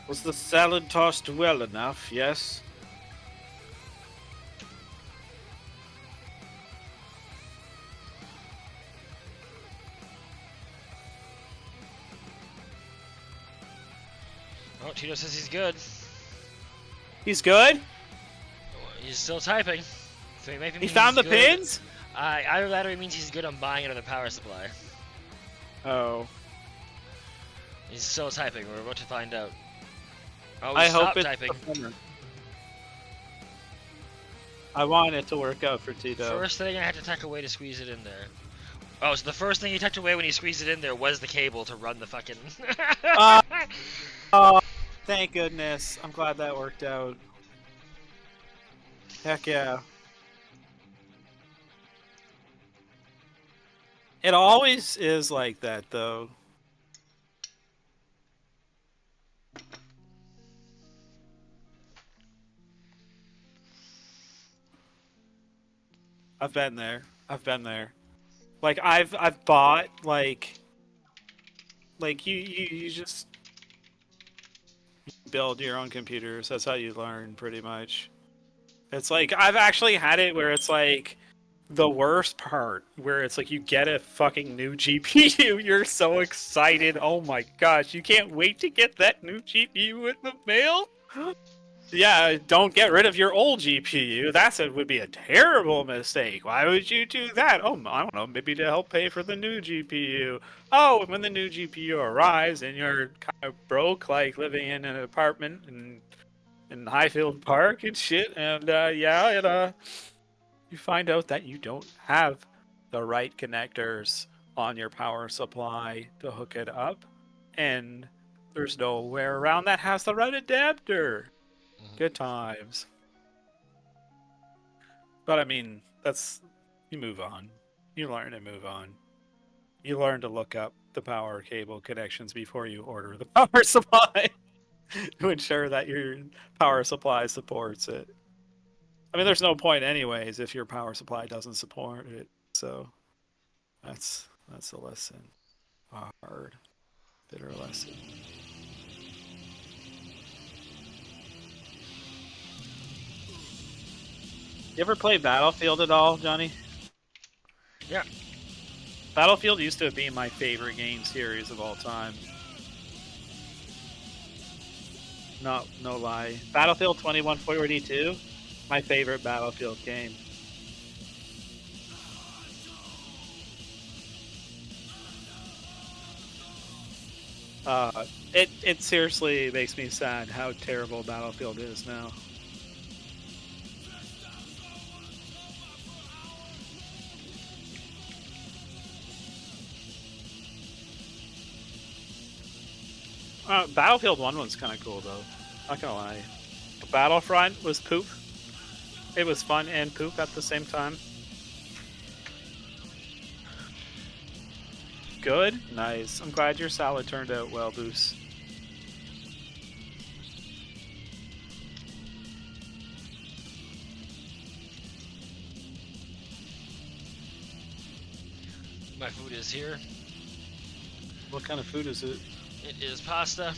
Was the salad tossed well enough, yes? Oh, Tito says he's good. He's good? He's still typing. So he maybe He means found the he's good. pins? Either that or it means he's good on buying another power supply. Oh. He's still typing. We're about to find out. Oh, I hope stop it's typing. the winner. I want it to work out for Tito. First thing I had to tuck away to squeeze it in there. Oh, so the first thing he tucked away when he squeezed it in there was the cable to run the fucking... Oh, thank goodness. I'm glad that worked out. Heck yeah. It always is like that, though. I've been there. I've been there. Like I've bought like you just build your own computers. That's how you learn pretty much. It's like I've actually had it where it's like the worst part where it's like you get a fucking new GPU. You're so excited. Oh my gosh, you can't wait to get that new GPU in the mail. Yeah, don't get rid of your old GPU. Would be a terrible mistake. Why would you do that? Oh, I don't know. Maybe to help pay for the new GPU. Oh, when the new GPU arrives and you're kind of broke, like living in an apartment in Highfield Park and shit, and you find out that you don't have the right connectors on your power supply to hook it up, and there's nowhere around that has the right adapter. Good times. But I mean, you move on. You learn and move on. You learn to look up the power cable connections before you order the power supply to ensure that your power supply supports it. I mean, there's no point anyways if your power supply doesn't support it. So that's a lesson. A hard, bitter lesson. You ever play Battlefield at all, Johnny? Yeah. Battlefield used to be my favorite game series of all time. No lie. Battlefield 2142, my favorite Battlefield game. It seriously makes me sad how terrible Battlefield is now. Battlefield 1 was kind of cool, though. Not gonna lie. Battlefront was poop. It was fun and poop at the same time. Good? Nice. I'm glad your salad turned out well, Boos. My food is here. What kind of food is it? It is pasta.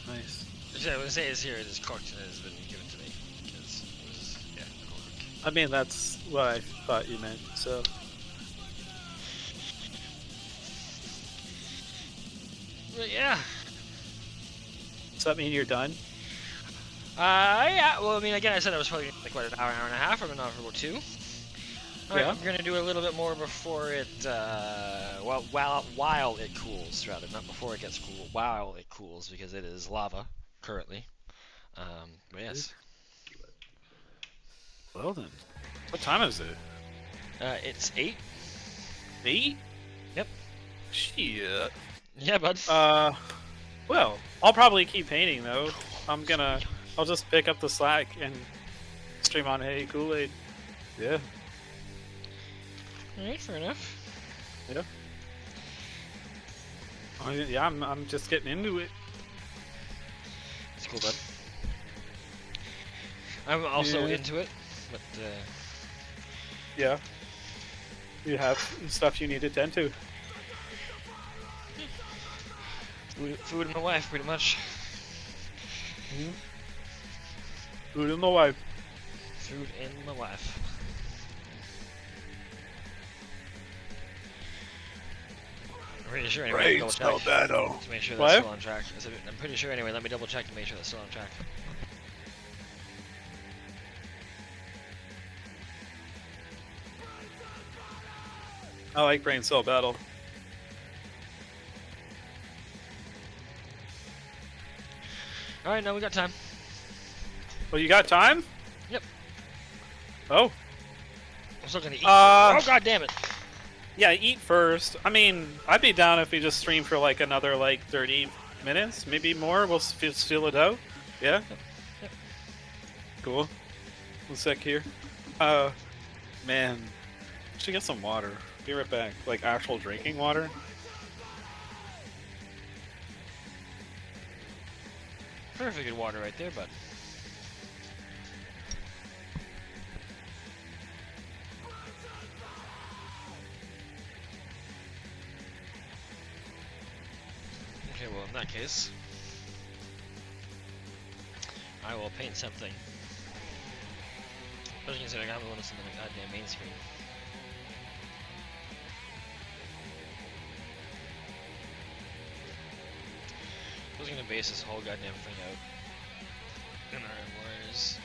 Nice. Actually, I wouldn't say it's here. It is cooked and it has been given to me. Because it was, yeah, cooked. I mean, that's what I thought you meant, so. But yeah. Does that mean you're done? Yeah. Well, I mean, again, I said I was probably like what, an hour and a half. I'm an hour for about 2. All right, Yeah. I'm gonna do a little bit more before it, while it cools, rather, not before it gets cool. While it cools, because it is lava currently. But yes. Well then. What time is it? It's 8. 8? Yep. Shit. Yeah, bud. Well, I'll probably keep painting though. I'll just pick up the slack and stream on Hey Kool-Aid. Yeah. All right, fair enough. Yeah. Yeah, I'm just getting into it. It's cool, bud. I'm also Yeah. into it, but Yeah. You have stuff you need to tend to. food and my wife, pretty much. Food and the wife. Food and my wife. I'm pretty sure anyway. Let me double check to make sure that's What? still on track. I'm pretty sure anyway. Let me double check to make sure that's still on track. I like Brain Cell Battle. All right, now we got time. Well, you got time? Yep. Oh. I'm still gonna eat. Uh, Oh god damn it! Yeah, eat first. I mean, I'd be down if we just stream for like another like 30 minutes, maybe more. We'll feel it out. Yeah? Yep. Cool. One sec here. Man. Should get some water. Be right back. Like actual drinking water. Perfect good water right there, bud. Okay, well in that case, I will paint something. Especially considering I'm going to send the goddamn main screen. I was gonna base this whole goddamn thing out in our wires.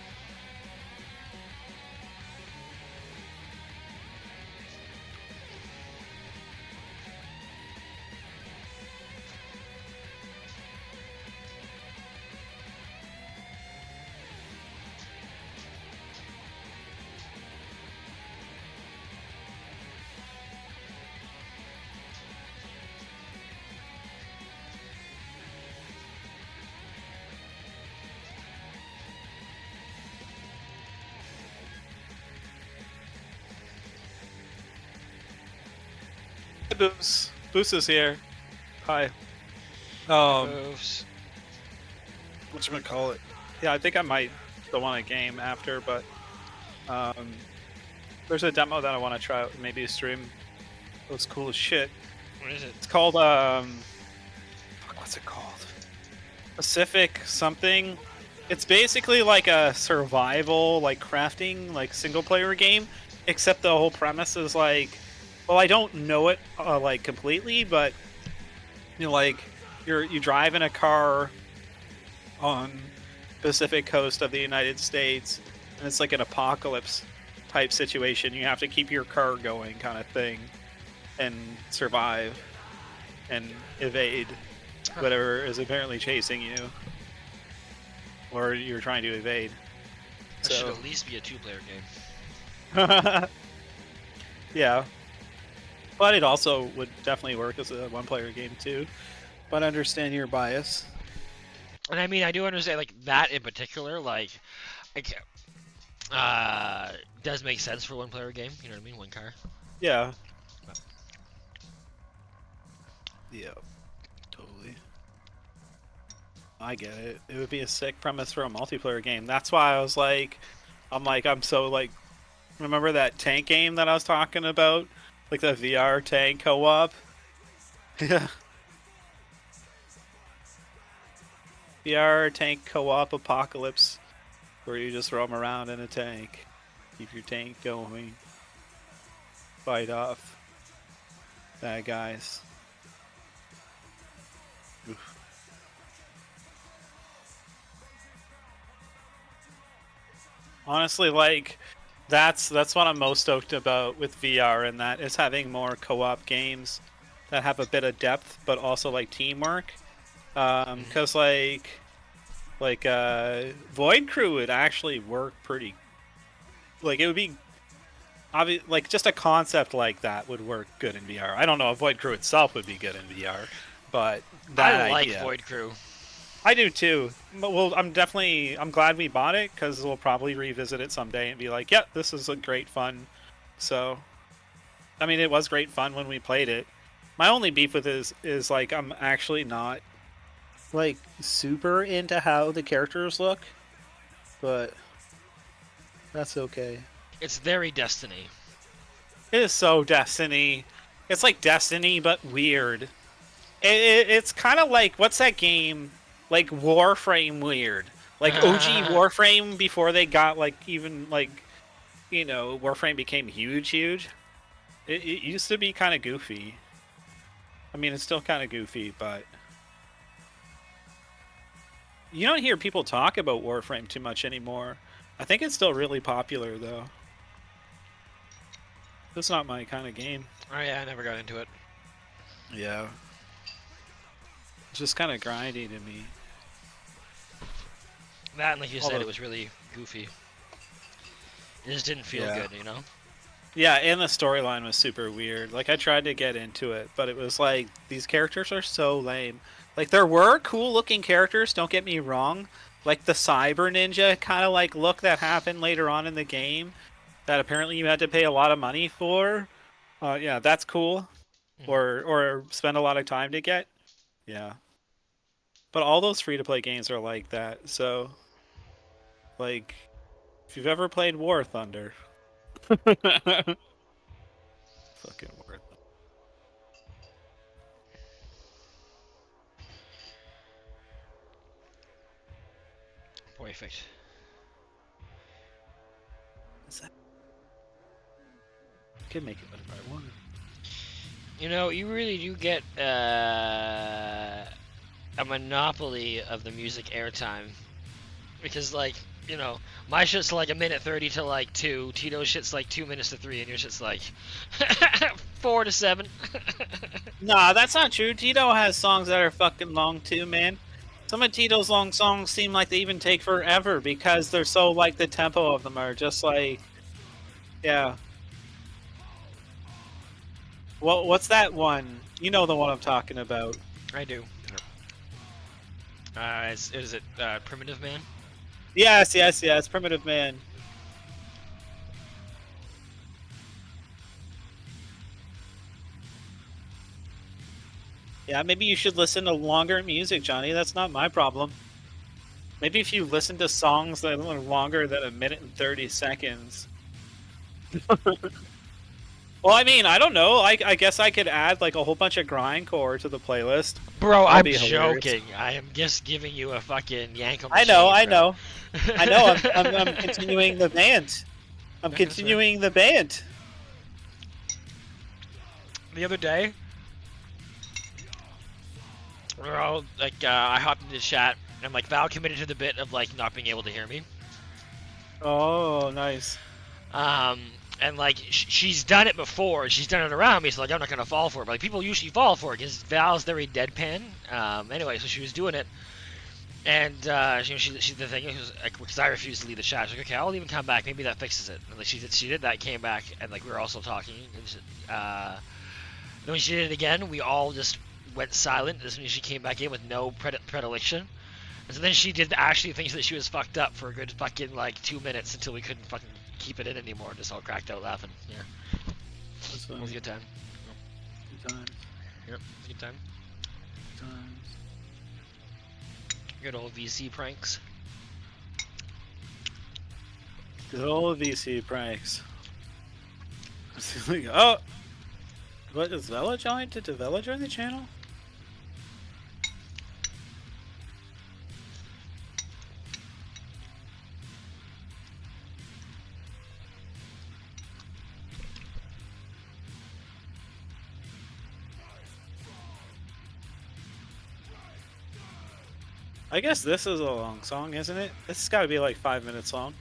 Hey, Boos. Boos is here. Hi. Moves. Whatchamacallit? Yeah, I think I might still want a game after, but there's a demo that I want to try out, maybe stream. It looks cool as shit. What is it? It's called what's it called? Pacific something. It's basically like a survival, like crafting, like single player game, except the whole premise is like, well, I don't know it like completely, but you know, like you drive in a car on Pacific coast of the United States, and it's like an apocalypse type situation. You have to keep your car going, kind of thing, and survive and evade whatever is apparently chasing you, or you're trying to evade. That should at least be a 2-player game. Yeah, but it also would definitely work as a 1-player game too. But I understand your bias. And I mean, I do understand like that in particular, like, does make sense for one player game. You know what I mean? One car. Yeah. Yeah. Totally. I get it. It would be a sick premise for a multiplayer game. That's why I was like, I'm so like, remember that tank game that I was talking about? Like the VR tank co-op? Yeah. VR tank co-op apocalypse where you just roam around in a tank. Keep your tank going. Fight off bad guys. Oof. Honestly, like that's what I'm most stoked about with VR, and that is having more co-op games that have a bit of depth but also like teamwork. Because Void Crew would actually work pretty. Like it would be like just a concept like that would work good in VR. I don't know if Void Crew itself would be good in VR, but that I like idea. Void Crew. I do too. Well, I'm glad we bought it because we'll probably revisit it someday and be like, yeah, this is a great fun. So, I mean, it was great fun when we played it. My only beef with it is like I'm actually not like super into how the characters look, but that's okay. It's very Destiny. It is so Destiny. It's like Destiny but weird. It's kind of like what's that game? Like Warframe weird. Like OG Warframe before they got like even like Warframe became huge. It used to be kind of goofy. I mean, it's still kind of goofy, but you don't hear people talk about Warframe too much anymore. I think it's still really popular though. It's not my kind of game. Oh yeah, I never got into it. Yeah. It's just kind of grindy to me. That, and like you said, it was really goofy. It just didn't feel good, you know? Yeah, and the storyline was super weird. Like, I tried to get into it, but it was like, these characters are so lame. Like, there were cool-looking characters, don't get me wrong. Like, the Cyber Ninja kind of, like, look that happened later on in the game that apparently you had to pay a lot of money for. Yeah, that's cool. Or spend a lot of time to get. Yeah. But all those free-to-play games are like that, so... Like, if you've ever played War Thunder... Fucking War Thunder. Perfect. Could make it better if I wanted. You know, you really do get a monopoly of the music airtime. Because, like, you know, my shit's like 1:30 to like 2, Tito's shit's like 2 minutes to 3, and your shit's like 4 to 7. Nah, that's not true. Tito has songs that are fucking long too, man. Some of Tito's long songs seem like they even take forever because they're so, like, the tempo of them are just like... Yeah. Well, what's that one? You know the one I'm talking about. I do. Is it Primitive Man? Yes, Primitive Man. Yeah, maybe you should listen to longer music, Johnny. That's not my problem. Maybe if you listen to songs that are longer than 1:30 seconds. Well, I mean, I don't know. I guess I could add like a whole bunch of grindcore to the playlist. Bro, That'd I'm be hilarious. joking. I am just giving you a fucking yank on the I know. chain, bro. I'm continuing the band. I'm continuing the band. The other day, we're all like, I hopped into the chat, and like Val committed to the bit of like not being able to hear me. Oh, nice. And like she's done it before, she's done it around me, so like I'm not gonna fall for it. But like people usually fall for it because Val's very deadpan. Anyway, so she was doing it, and she the thing was like, because I refused to leave the chat. She's like, okay, I'll even come back. Maybe that fixes it. And like she did that, came back, and like we were also talking. And then when she did it again, we all just went silent as soon as she came back in with no predilection. So then she did actually think that she was fucked up for a good fucking like 2 minutes until we couldn't fucking keep it in anymore. Just all cracked out laughing. Yeah. It was a good time. Good times. Yep, it was a good time. Times. Good old VC pranks. Good old VC pranks. Oh! What, is Vela joined? Did Vela join the channel? I guess this is a long song, isn't it? This has got to be like 5 minutes long.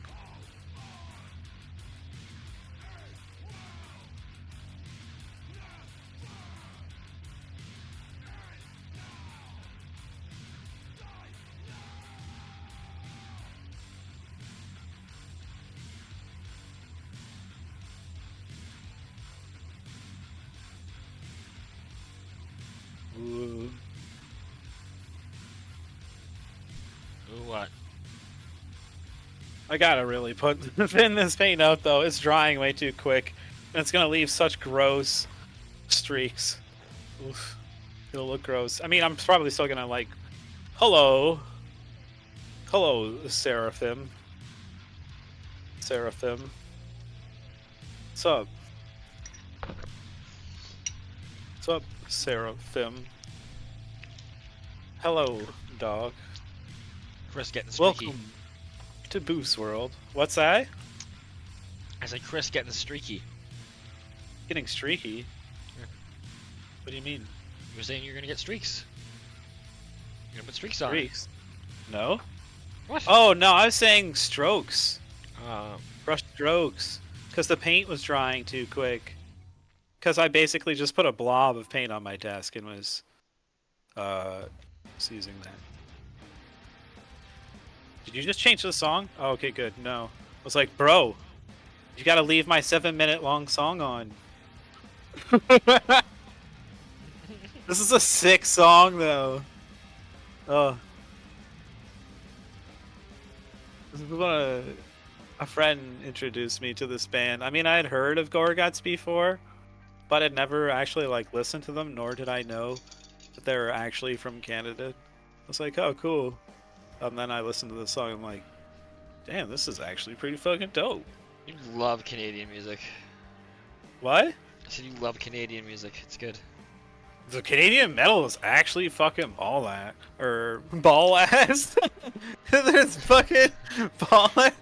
Ooh. Ooh, what? I gotta really thin this paint out though. It's drying way too quick, and it's gonna leave such gross streaks. Oof. It'll look gross. I mean, I'm probably still gonna like, hello, Seraphim. What's up? What's up, Seraphim? Hello, dog. Chris getting streaky. Welcome to Boost World. What's that? I said Chris getting streaky. Getting streaky? Yeah. What do you mean? You were saying you're gonna get streaks. You're gonna put streaks on. Streaks? No? What? Oh, no, I was saying strokes. Uh, Brush strokes. Because the paint was drying too quick. Because I basically just put a blob of paint on my desk and was using that. Did you just change the song? Oh, okay, good. No. I was like, bro, you gotta leave my 7-minute long song on. This is a sick song, though. Oh. A friend introduced me to this band. I mean, I had heard of Gorguts before, but I'd never actually like listened to them, nor did I know that they were actually from Canada. I was like, oh, cool. And then I listened to the song, and I'm like, damn, this is actually pretty fucking dope. you love Canadian music. What? I said you love Canadian music. It's good. The Canadian metal is actually fucking ball-ass. Or ball-ass? There's fucking ball-ass?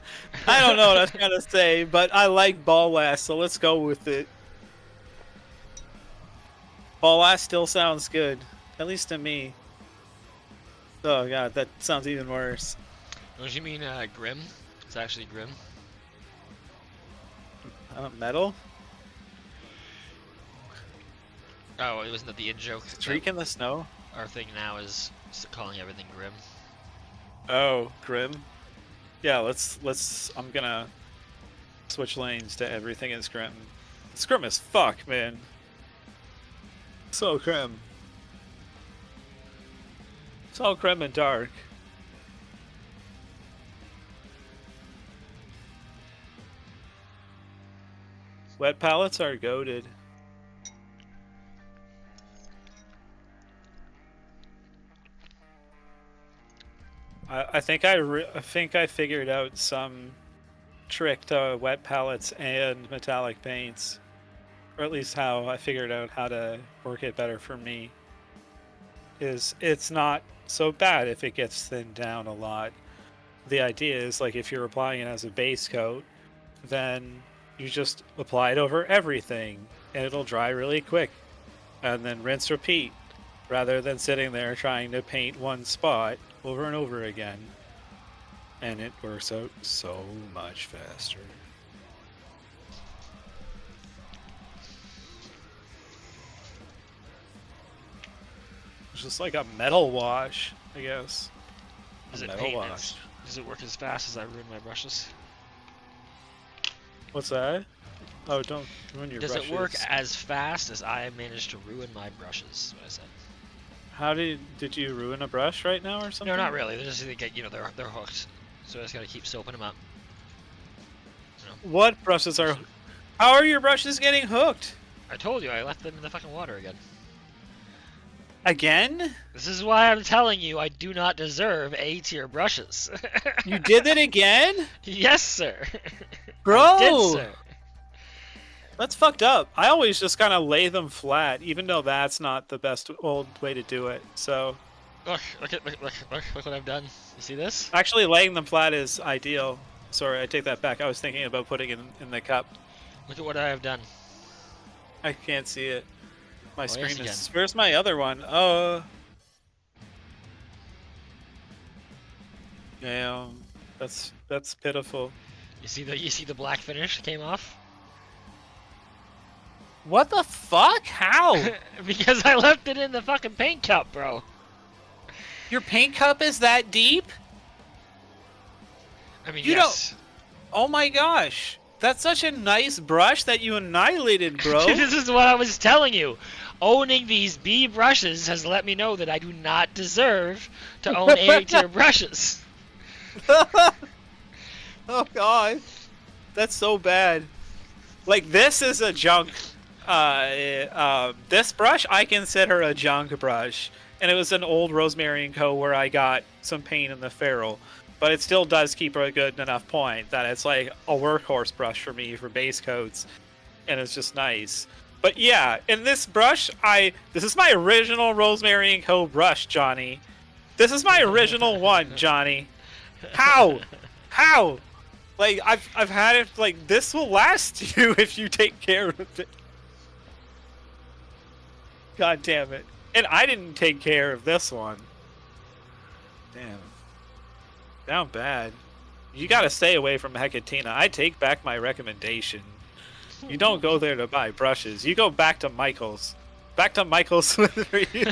I don't know what I was trying to say, but I like ball-ass, so let's go with it. Ball-ass still sounds good. At least to me. Oh god, that sounds even worse. Don't you mean grim? It's actually grim. Metal? Oh, wasn't that the in-joke? Streak in the snow? Our thing now is calling everything grim. Oh, grim? Yeah, I'm gonna switch lanes to everything is grim. It's grim as fuck, man. So grim. It's all grim and dark. Wet palettes are goated. I think I figured out some trick to wet palettes and metallic paints, or at least how I figured out how to work it better for me. It's not so bad if it gets thinned down a lot. The idea is like if you're applying it as a base coat, then you just apply it over everything and it'll dry really quick, and then rinse repeat, rather than sitting there trying to paint one spot over and over again. And it works out so much faster. It's just like a metal wash, I guess. Does it Metal paint wash. Does it work as fast as I ruin my brushes? What's that? Oh, don't ruin your Does brushes. it work as fast as I managed to ruin my brushes? Is what I said. How did you ruin a brush right now or something? No, not really. They're just they get they're hooked, so I just gotta keep soaping them up. What brushes are? How are your brushes getting hooked? I told you I left them in the fucking water again. Again? This is why I'm telling you I do not deserve A-tier brushes. You did it again? Yes, sir. Bro! I did, sir. That's fucked up. I always just kind of lay them flat, even though that's not the best old way to do it. So, Look what I've done. You see this? actually, laying them flat is ideal. Sorry, I take that back. I was thinking about putting it in the cup. Look at what I have done. I can't see it. My screen yes, you is. can. Where's my other one? Damn, that's pitiful. You see the black finish came off? What the fuck? How? Because I left it in the fucking paint cup, bro. Your paint cup is that deep? I mean, You yes. Oh my gosh. That's such a nice brush that you annihilated, bro. This is what I was telling you. Owning these B brushes has let me know that I do not deserve to own A-tier brushes. Oh god. That's so bad. Like, this is a junk. This brush I consider a junk brush. And it was an old Rosemary & Co. where I got some paint in the ferrule. But it still does keep a good enough point that it's like a workhorse brush for me for base coats. And it's just nice. But yeah, in this brush, this is my original Rosemary & Co. brush, Johnny. This is my original one, Johnny. How? How? Like, I've had it, like, this will last you if you take care of it. God damn it. And I didn't take care of this one. Damn. Down bad. You gotta stay away from Hecatina. I take back my recommendation. You don't go there to buy brushes. You go back to Michael's. Back to Michael's for you.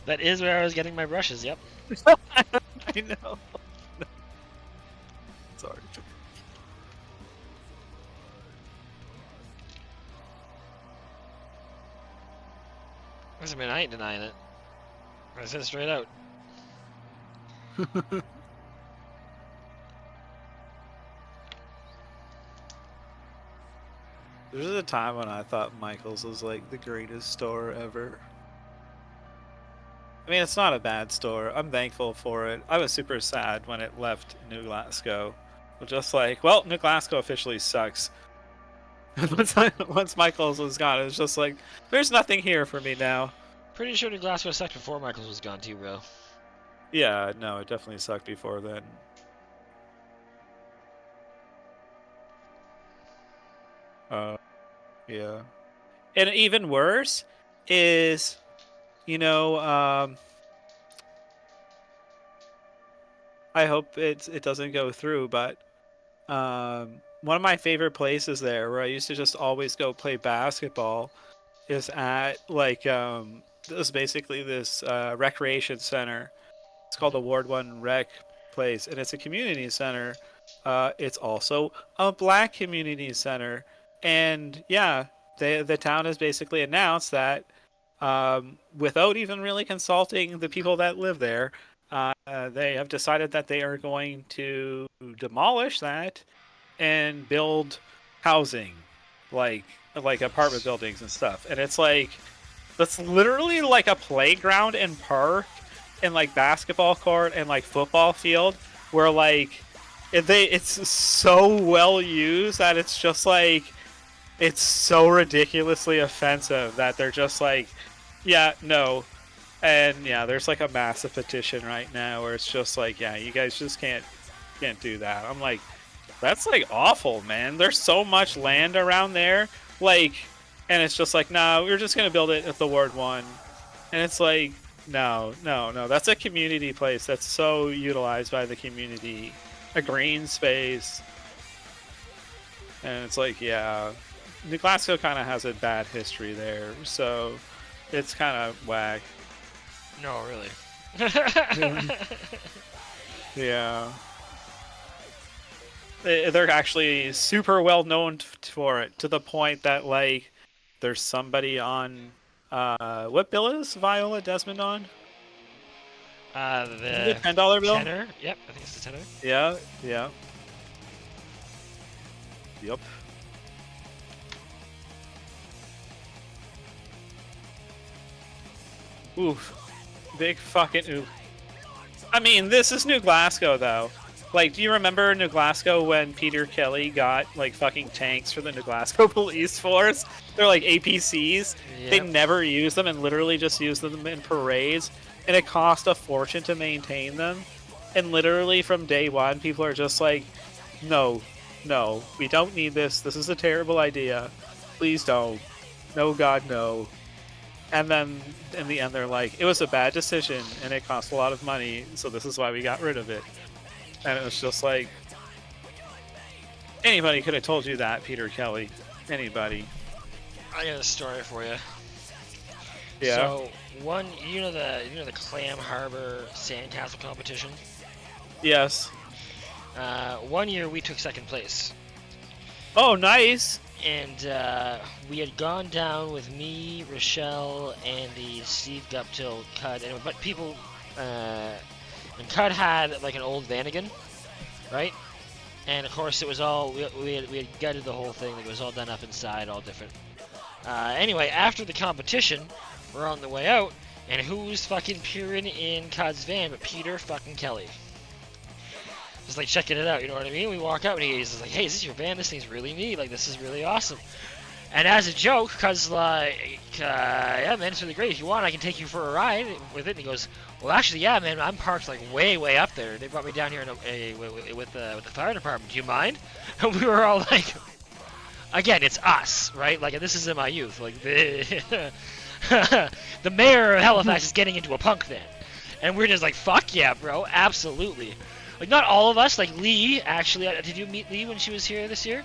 That is where I was getting my brushes, yep. I know. Sorry. I mean, I ain't denying it. I said it straight out. There was a time when I thought Michael's was like the greatest store ever. I mean, it's not a bad store. I'm thankful for it. I was super sad when it left New Glasgow. But just like, well, New Glasgow officially sucks. Once Michael's was gone, it was just like, there's nothing here for me now. Pretty sure the glass was sucked before Michael's was gone too, bro. Yeah, no, it definitely sucked before then. Yeah. And even worse is, you know, I hope it doesn't go through, but one of my favorite places there where I used to just always go play basketball is at like this basically this recreation center. It's called the Ward 1 Rec place, and it's a community center. It's also a black community center. And yeah, the town has basically announced that without even really consulting the people that live there, they have decided that they are going to demolish that and build housing, like apartment buildings and stuff. And it's like, that's literally like a playground and park and like basketball court and like football field where like it's so well used that it's just like, it's so ridiculously offensive that they're just like, yeah, no. And yeah, there's like a massive petition right now where it's just like, yeah, you guys just can't do that. I'm like, that's like awful, man. There's so much land around there, like, and it's just like, no, we're just gonna build it at the Ward 1. And it's like, no, that's a community place that's so utilized by the community, a green space. And it's like, yeah, New Glasgow kind of has a bad history there, so it's kind of whack. No, really. Yeah. They're actually super well known for it, to the point that like there's somebody on What bill is Viola Desmond on? The $10 bill? tenner. Yep, I think it's the tenner. Yeah, yeah. Yep. Oof. Big fucking oof. I mean, this is New Glasgow, though. Like, do you remember New Glasgow when Peter Kelly got, like, fucking tanks for the New Glasgow police force? They're like APCs. Yep. They never use them and literally just use them in parades. And it cost a fortune to maintain them. And literally from day one, people are just like, no, no, we don't need this. This is a terrible idea. Please don't. No, God, no. And then in the end, they're like, it was a bad decision and it cost a lot of money, so this is why we got rid of it. And it was just like, anybody could have told you that, Peter Kelly. Anybody. I got a story for you. Yeah. So you know the Clam Harbor Sandcastle competition. Yes. One year we took second place. Oh, nice. And we had gone down with me, Rochelle, Andy, Steve Guptill, Cud, but people, and Cud had like an old Vanagon, right? And of course it was all, we had gutted the whole thing, it was all done up inside, all different. Anyway, after the competition, we're on the way out, and who's fucking peering in Cud's van but Peter fucking Kelly? Just like checking it out, you know what I mean? We walk out and he's like, hey, is this your van? This thing's really neat, like this is really awesome. And as a joke, Cuz like, yeah man, it's really great. If you want, I can take you for a ride with it. And he goes, well actually, yeah man, I'm parked like way up there. They brought me down here with the fire department. Do you mind? And we were all like, again, it's us, right? Like, this is in my youth. Like, the mayor of Halifax is getting into a punk van. And we're just like, fuck yeah, bro, absolutely. Like, not all of us, like Lee, actually, did you meet Lee when she was here this year?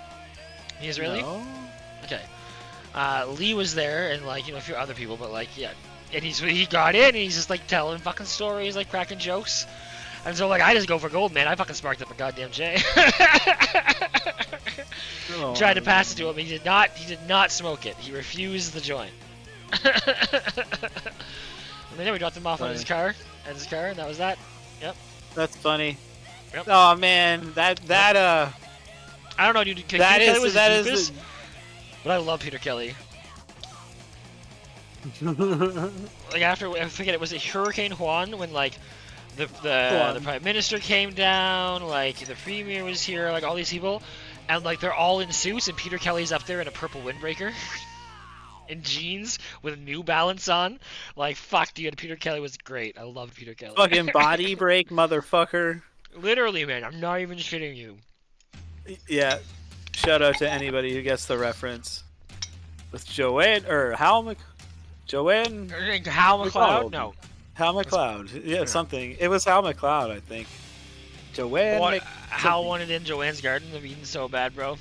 The Israeli? No. Okay. Lee was there, and like, you know, a few other people, but like, yeah. And he got in, and he's just like telling fucking stories, like cracking jokes. And so like, I just go for gold, man. I fucking sparked up a goddamn J. Oh, Tried to pass it to him. He did not smoke it. He refused the joint. And then we dropped him off on his car, and that was that. Yep. That's funny. Yep. Oh man, that I don't know, dude. Peter that Kelly is was that the is. deepest, but I love Peter Kelly. Like after, I forget, it was a Hurricane Juan when like the Prime Minister came down, like the Premier was here, like all these people, and like they're all in suits, and Peter Kelly's up there in a purple windbreaker. In jeans with New Balance on. Like, fuck, dude, Peter Kelly was great. I loved Peter Kelly. Fucking body break, motherfucker. Literally, man, I'm not even shitting you. Yeah. Shout out to anybody who gets the reference. With Joanne, or Joanne? Hal McLeod? No. Hal McLeod. Yeah, something. It was Hal McLeod, I think. Joanne Hal wanted in Joanne's garden of Eden so bad, bro.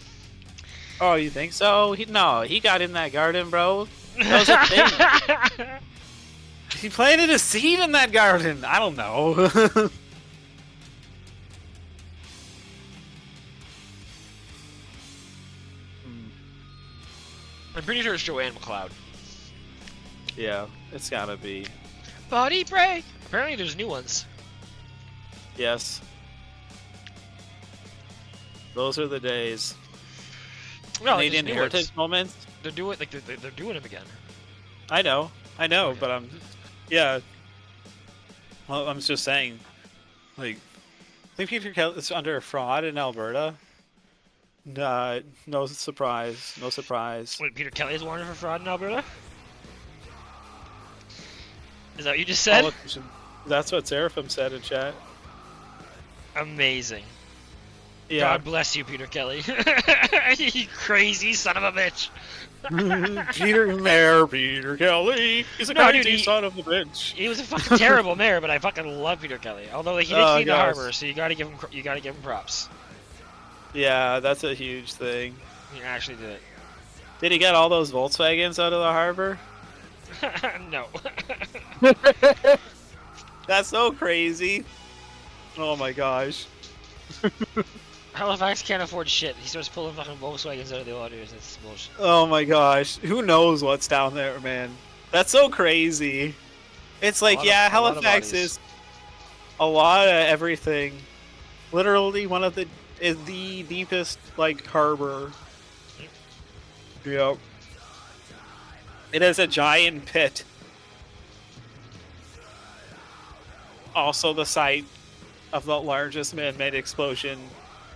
Oh, you think so? He got in that garden, bro. That was a thing. He planted a seed in that garden. I don't know. I'm pretty sure it's Joanne McLeod. Yeah, it's gotta be. Body break! Apparently there's new ones. Yes. Those are the days. No, Canadian Heritage moments. They're doing they're doing them again. I know, Okay. but yeah. Well, I'm just saying, like, I think Peter Kelly is under fraud in Alberta. No surprise, no surprise. Wait, Peter Kelly is wanted for fraud in Alberta? Is that what you just said? That's what Seraphim said in chat. Amazing. Yeah. God bless you, Peter Kelly. You crazy son of a bitch. Peter Kelly. He's a crazy son of a bitch. He was a fucking terrible mayor, but I fucking love Peter Kelly. Although he did clean the harbor, so you gotta give him props. Yeah, that's a huge thing. He actually did it. Did he get all those Volkswagens out of the harbor? No. That's so crazy. Oh my gosh. Halifax can't afford shit. He starts pulling fucking Volkswagens out of the waters. That's bullshit. Oh my gosh. Who knows what's down there, man? That's so crazy. It's like, yeah, a lot of Halifax bodies. is a lot of everything. Literally one of the deepest like harbor. Yep. It is a giant pit. Also the site of the largest man-made explosion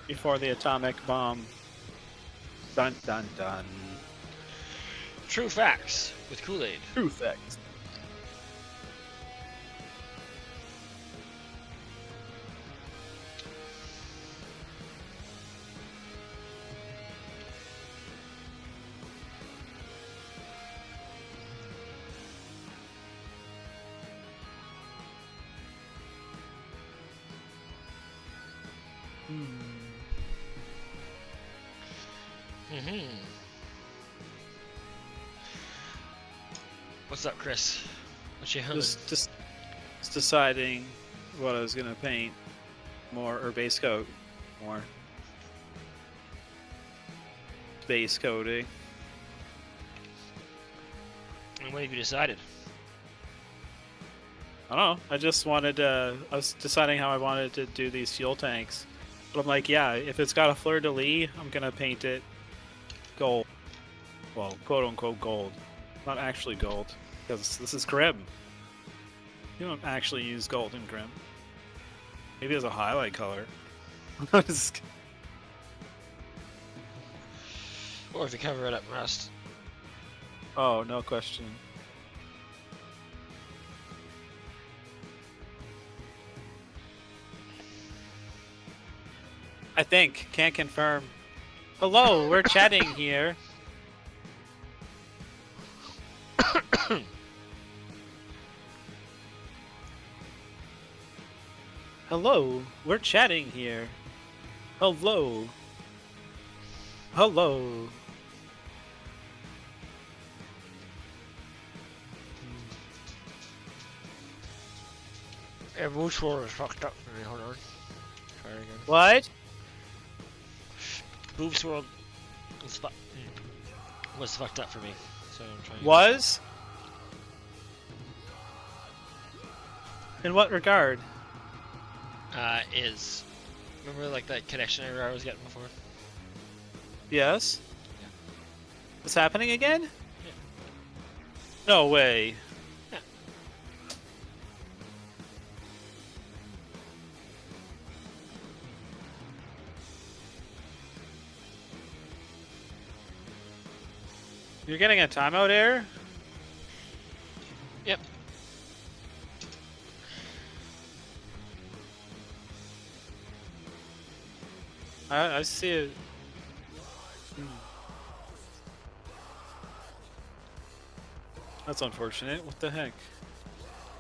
before the atomic bomb. Dun dun dun. True facts with Kool-Aid. True facts. What's up, Chris? What you humming? Just deciding what I was gonna paint more, or base coat more. Base coating. And what have you decided? I don't know. I just wanted to. I was deciding how I wanted to do these fuel tanks, but I'm like, yeah, if it's got a fleur de lis, I'm gonna paint it gold. Well, quote unquote gold, not actually gold, because this is Grim. You don't actually use gold in Grim. Maybe as a highlight color. Just- Or if you cover it up in rust. oh, no question. I think. Can't confirm. Hello, we're chatting here. Hello, we're chatting here. Hello. Hello. Yeah, Moose War is fucked up for me. Hold on. Try it again. What? Boobs World was fucked up for me. So I'm trying. Was? In what regard? Is remember like that connection error I was getting before? Yes? Yeah. It's happening again? Yeah. No way. Yeah. You're getting a timeout error? Yep. I see it. That's unfortunate. What the heck?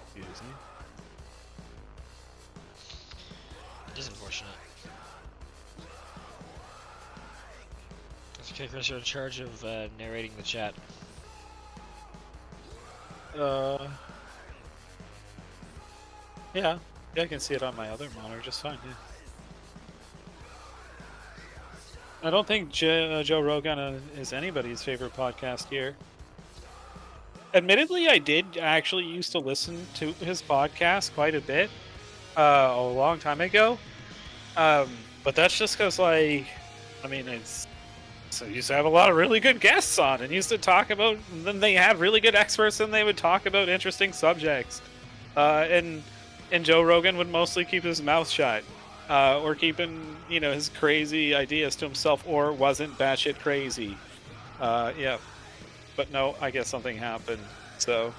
Excuse me. It is unfortunate. That's okay, Chris. You're in charge of narrating the chat. Yeah. Yeah, I can see it on my other monitor just fine, yeah. I don't think Joe Rogan is anybody's favorite podcast here. Admittedly, I did actually used to listen to his podcast quite a bit a long time ago. But that's just because, like, I mean, it's so used to have a lot of really good guests on and used to talk about, and then they had really good experts and they would talk about interesting subjects. And Joe Rogan would mostly keep his mouth shut. Or keeping, you know, his crazy ideas to himself, or wasn't batshit crazy. Yeah. But no, I guess something happened, so...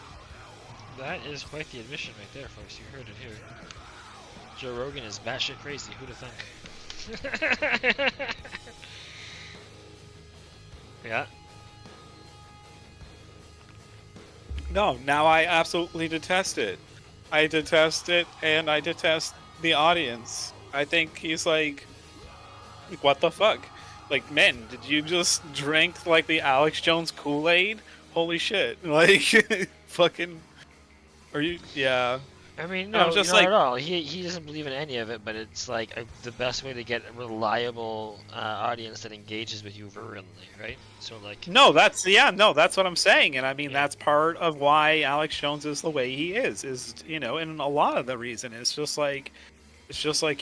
That is quite the admission right there, folks. You heard it here. Joe Rogan is batshit crazy. Who'd have thunk? Yeah. No, now I absolutely detest it. I detest it, and I detest the audience. I think he's like, what the fuck? Like, men, did you just drink, like, the Alex Jones Kool-Aid? Holy shit. Like, fucking... Are you... Yeah. I mean, And I'm no, just not like, at all. He doesn't believe in any of it, but it's like the best way to get a reliable audience that engages with you virulently, right? So like, no, that's what I'm saying, and I mean yeah, that's part of why Alex Jones is the way he is and a lot of the reason is just like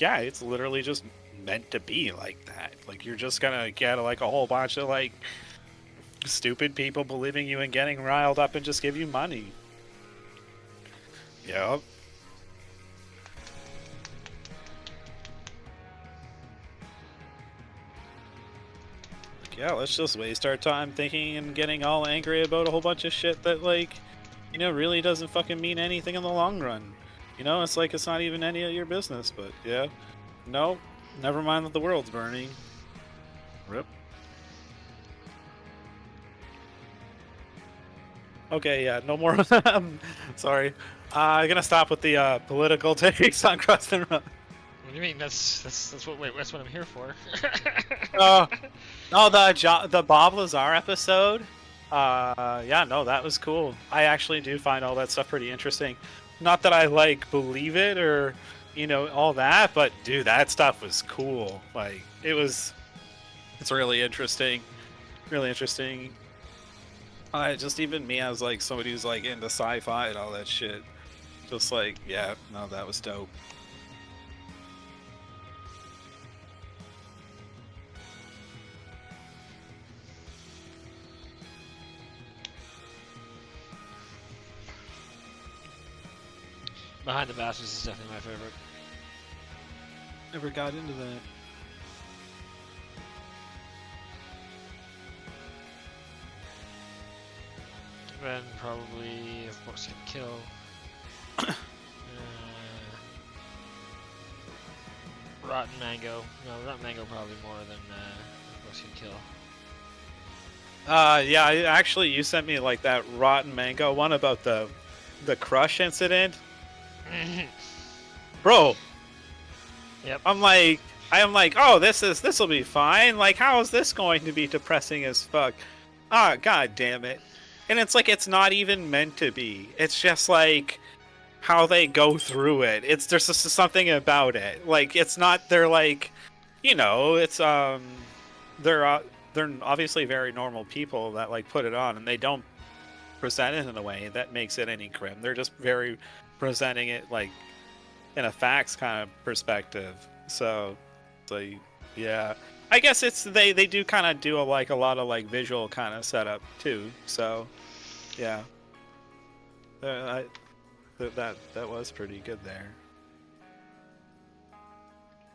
yeah, it's literally just meant to be like that. Like you're just gonna get like a whole bunch of like stupid people believing you and getting riled up and just give you money. Yep. Yeah, let's just waste our time thinking and getting all angry about a whole bunch of shit that, like, really doesn't fucking mean anything in the long run. It's like it's not even any of your business, but yeah. No, never mind that the world's burning. Rip. Okay, yeah, no more. Sorry. I'm gonna stop with the political takes on crust and run. what do you mean? That's what I'm here for. Oh, no, the Bob Lazar episode. Yeah, no, that was cool. I actually do find all that stuff pretty interesting. Not that I like believe it or all that, but dude, that stuff was cool. Like it's really interesting, really interesting. Just even me as like somebody who's like into sci-fi and all that shit. Just like, yeah, no, that was dope. Behind the Bastards is definitely my favorite. Never got into that. Then probably If Books Can Kill. Rotten Mango. No, Rotten Mango probably more than If Books Can Kill. Yeah, actually, you sent me like that Rotten Mango one about the crush incident. Bro. Yep. I'm like, oh, this will be fine. Like, how is this going to be depressing as fuck? Ah, god damn it. And it's like it's not even meant to be. It's just like how they go through it. There's just something about it. Like it's not they're like, it's they're obviously very normal people that like put it on and they don't present it in a way that makes it any grim. They're just very presenting it like in a facts kind of perspective. So yeah. I guess it's they do kind of do a lot of like visual kind of setup too. So yeah. That was pretty good there.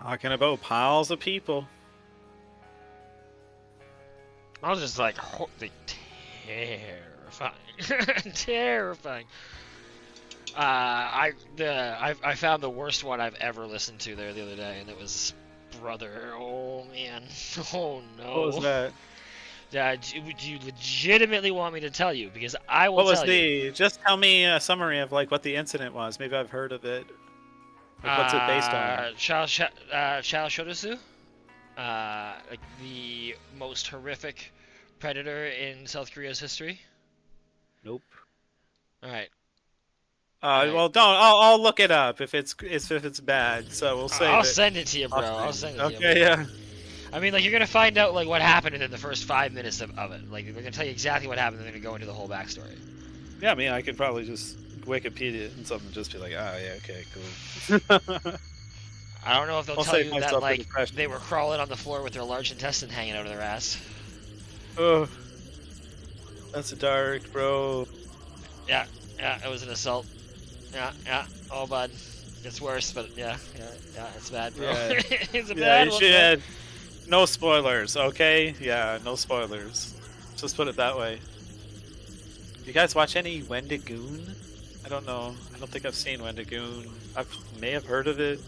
Talking about piles of people. I was just like, terrifying, terrifying. I found the worst one I've ever listened to there the other day, and it was Brother. Oh man, oh no. What was that? Would you legitimately want me to tell you? Because I will tell you. Just tell me a summary of like what the incident was. Maybe I've heard of it. Like, what's it based on? Chao Shotosu, like the most horrific predator in South Korea's history. Nope. All right. Well, don't. I'll look it up if it's bad. So we'll say. I'll send it to you, bro. I'll send it to you. Okay, yeah. I mean, like, you're gonna find out, like, what happened within the first 5 minutes of it. Like, they're gonna tell you exactly what happened, and they're gonna go into the whole backstory. Yeah, I mean, I could probably just Wikipedia and something, just be like, oh, yeah, okay, cool. I don't know if they'll tell you that, like, they were crawling on the floor with their large intestine hanging out of their ass. Oh, that's dark, bro. Yeah, it was an assault. Yeah, oh, bud. It's worse, but yeah, it's bad, bro. Yeah. It's a bad one. Should. No spoilers, okay? Yeah, no spoilers. Just put it that way. You guys watch any Wendigoon? I don't know. I don't think I've seen Wendigoon. I may have heard of it.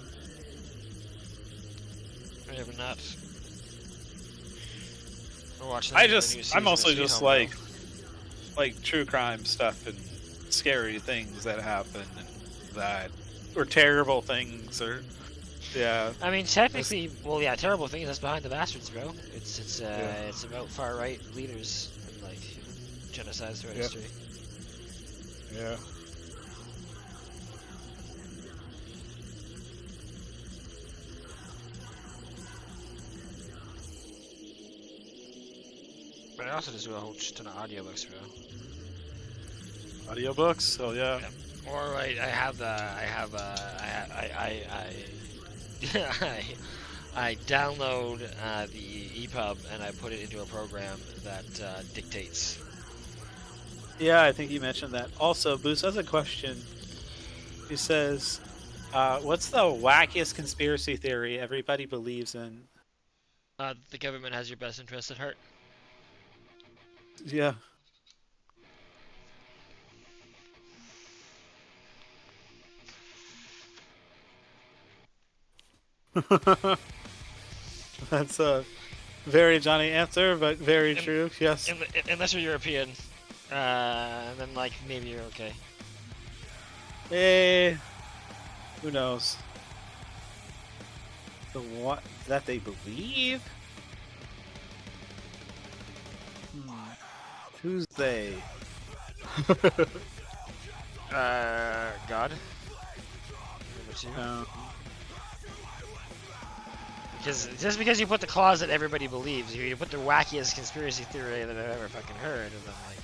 I have not. I'm mostly just like true crime stuff and scary things that happen and that, or terrible things, or yeah. I mean, technically, well, yeah, terrible things. That's Behind the Bastards, bro. It's about far right leaders and like genocides throughout history. Yeah. I also just do a whole ton of audiobooks, bro. Audiobooks? Oh yeah. Or I I download the EPUB and I put it into a program that dictates. Yeah, I think you mentioned that. Also, Boost has a question. He says, "What's the wackiest conspiracy theory everybody believes in?" The government has your best interest at heart. Yeah. That's a very Johnny answer, but very true. Yes. Unless you're European, then like maybe you're okay. Who knows? The what that they believe? Who's they? God. Number two. Because just because you put the clause that everybody believes, you put the wackiest conspiracy theory that I've ever fucking heard, and then like,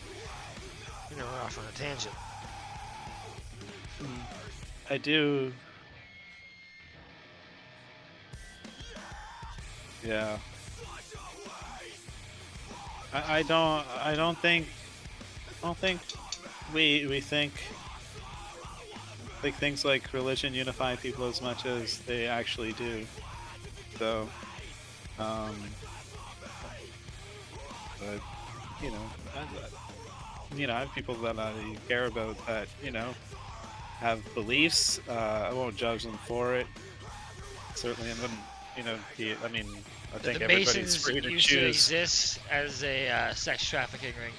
you know, we're off on a tangent. I do. Yeah. I don't think we think like things like religion unify people as much as they actually do. So, but I have people that I care about that have beliefs. I won't judge them for it. Certainly, I wouldn't. I mean, I think the everybody's Masons free to used choose. to exist as a sex trafficking ring.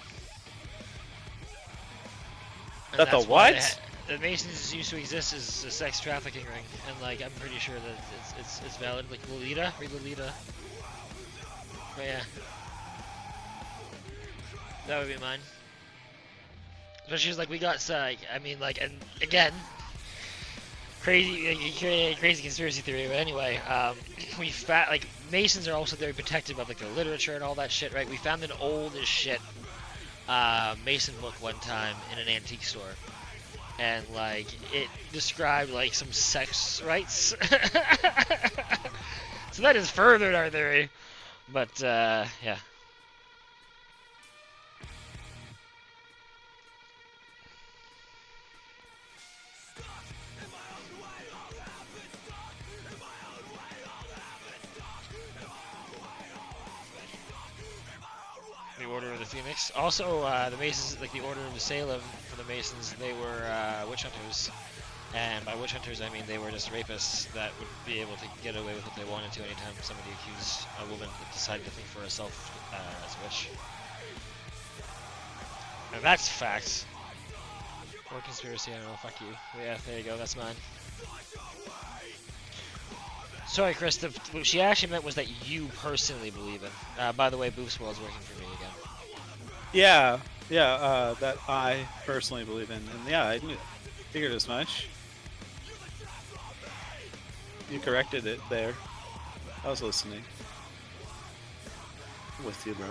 And That the that's why what? the Masons used to exist as a sex trafficking ring, and like I'm pretty sure that it's valid. Like Lolita, read Lolita. But yeah, that would be mine. Especially as, like we got I mean like, and again, crazy conspiracy theory. But anyway, we like Masons are also very protective of like their literature and all that shit, right? We found an old as shit Mason book one time in an antique store. And like it described like some sex rights, so that is furthered our theory. But yeah. The Order of the Phoenix. Also, the Masons, like the Order of the Salem for the Masons, they were witch hunters. And by witch hunters, I mean they were just rapists that would be able to get away with what they wanted to anytime somebody accused a woman that decided to think for herself as a witch. And that's facts. Or conspiracy, I don't know, fuck you. Yeah, there you go, that's mine. Sorry, Chris, what she actually meant was that you personally believe in. By the way, Boof's World's working for me again. Yeah, that I personally believe in, and yeah, I figured as much. You corrected it there. I was listening. I'm with you, bro.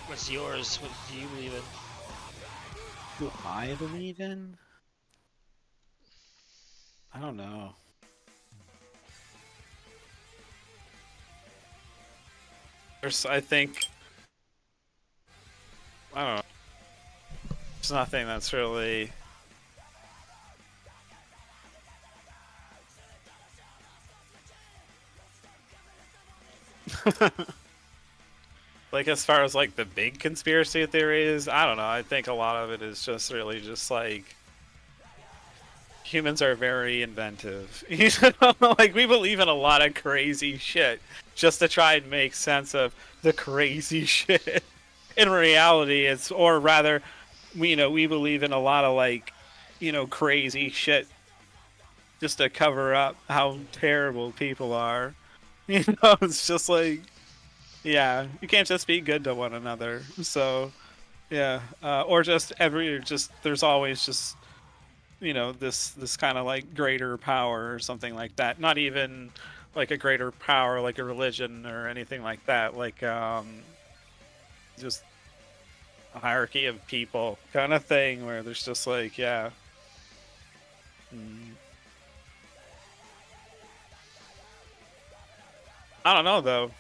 What's yours? What do you believe in? Who I believe in? I don't know. I think, I don't know. There's nothing that's really. Like as far as like the big conspiracy theories, I don't know. I think a lot of it is just really just like humans are very inventive. Like we believe in a lot of crazy shit just to try and make sense of the crazy shit. In reality, or rather, we believe in a lot of like, crazy shit just to cover up how terrible people are. It's just like, yeah, you can't just be good to one another. So, yeah, or just there's always just this kind of like greater power or something like that. Not even like a greater power like a religion or anything like that. Like just a hierarchy of people kind of thing where there's just like, yeah. I don't know though.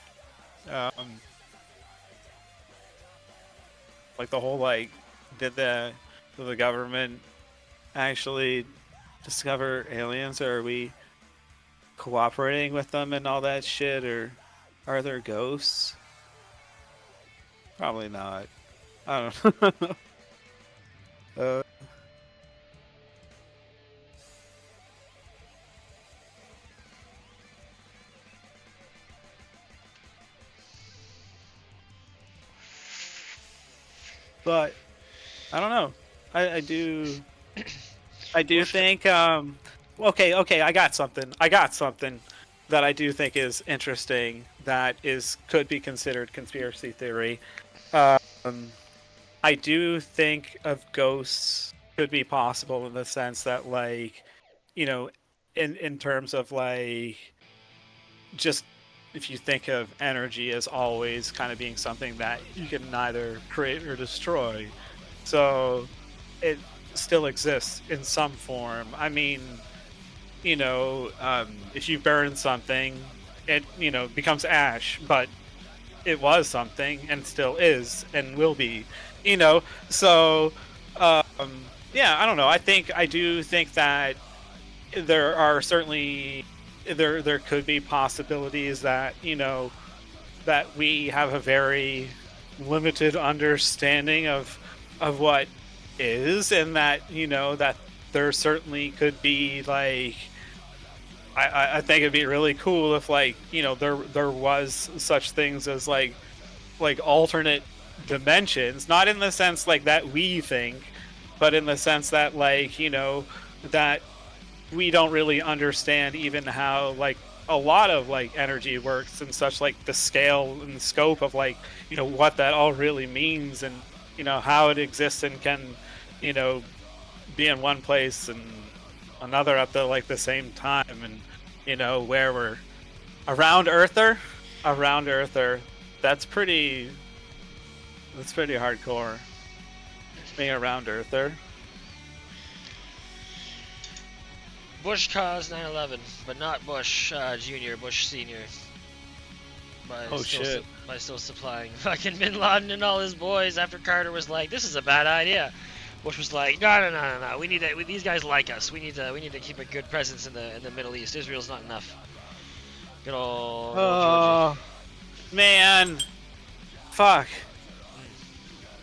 Like the whole like, did the government actually discover aliens, or are we cooperating with them and all that shit, or are there ghosts? Probably not. I don't know. But I don't know. I do think okay, I got something. That I do think is interesting, that could be considered conspiracy theory. I do think of ghosts could be possible in the sense that, like, you know, in terms of like, just if you think of energy as always kind of being something that you can neither create or destroy, so it still exists in some form. I mean, if you burn something, it becomes ash, but it was something and still is and will be. So yeah, I don't know. I do think that there are certainly there could be possibilities that that we have a very limited understanding of what is, and that that there certainly could be like, I think it'd be really cool if like there was such things as like alternate dimensions, not in the sense like that we think, but in the sense that like that we don't really understand even how like a lot of like energy works and such, like the scale and the scope of like what that all really means, and how it exists and can be in one place and another at the same time, and where we're around earther that's pretty hardcore, being around earther. Bush caused 9/11, but not Bush Jr., Bush Sr. By still supplying fucking Bin Laden and all his boys after Carter was like, this is a bad idea. Bush was like, no. We need to, these guys like us. We need to keep a good presence in the Middle East. Israel's not enough. Good old Georgia. Man. Fuck.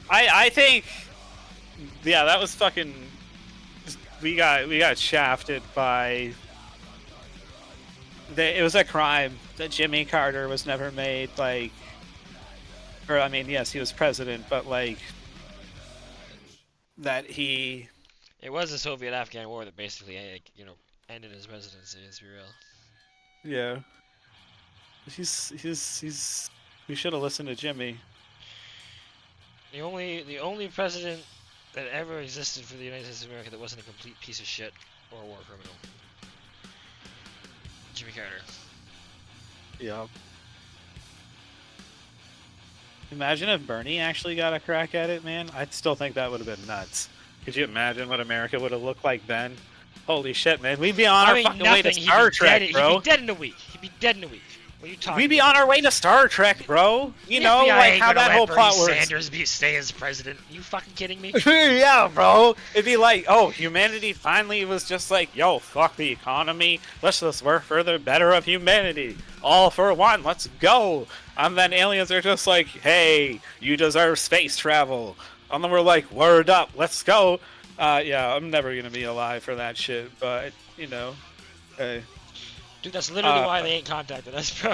I think, yeah, that was fucking. We got shafted by. It was a crime that Jimmy Carter was never made, like, or I mean, yes, he was president, but like that he. It was the Soviet-Afghan War that basically, ended his presidency. Let's be real. Yeah. He's. We should have listened to Jimmy. The only president that ever existed for the United States of America that wasn't a complete piece of shit or a war criminal. Jimmy Carter. Yeah. Imagine if Bernie actually got a crack at it, man. I still think that would have been nuts. Could you imagine what America would have looked like then? Holy shit, man. We'd be on our fucking way to Star Trek, bro. He'd be dead in a week. What are you talking We'd be about? on our way to Star Trek, bro. You know, like how that whole plot works. Sanders stay as president. You fucking kidding me? Yeah, bro. It'd be like, oh, humanity finally was just like, yo, fuck the economy. Let's just work for the better of humanity. All for one. Let's go. And then aliens are just like, hey, you deserve space travel. And then we're like, word up. Let's go. Yeah, I'm never gonna be alive for that shit. But hey. Dude, that's literally why they ain't contacted us, bro.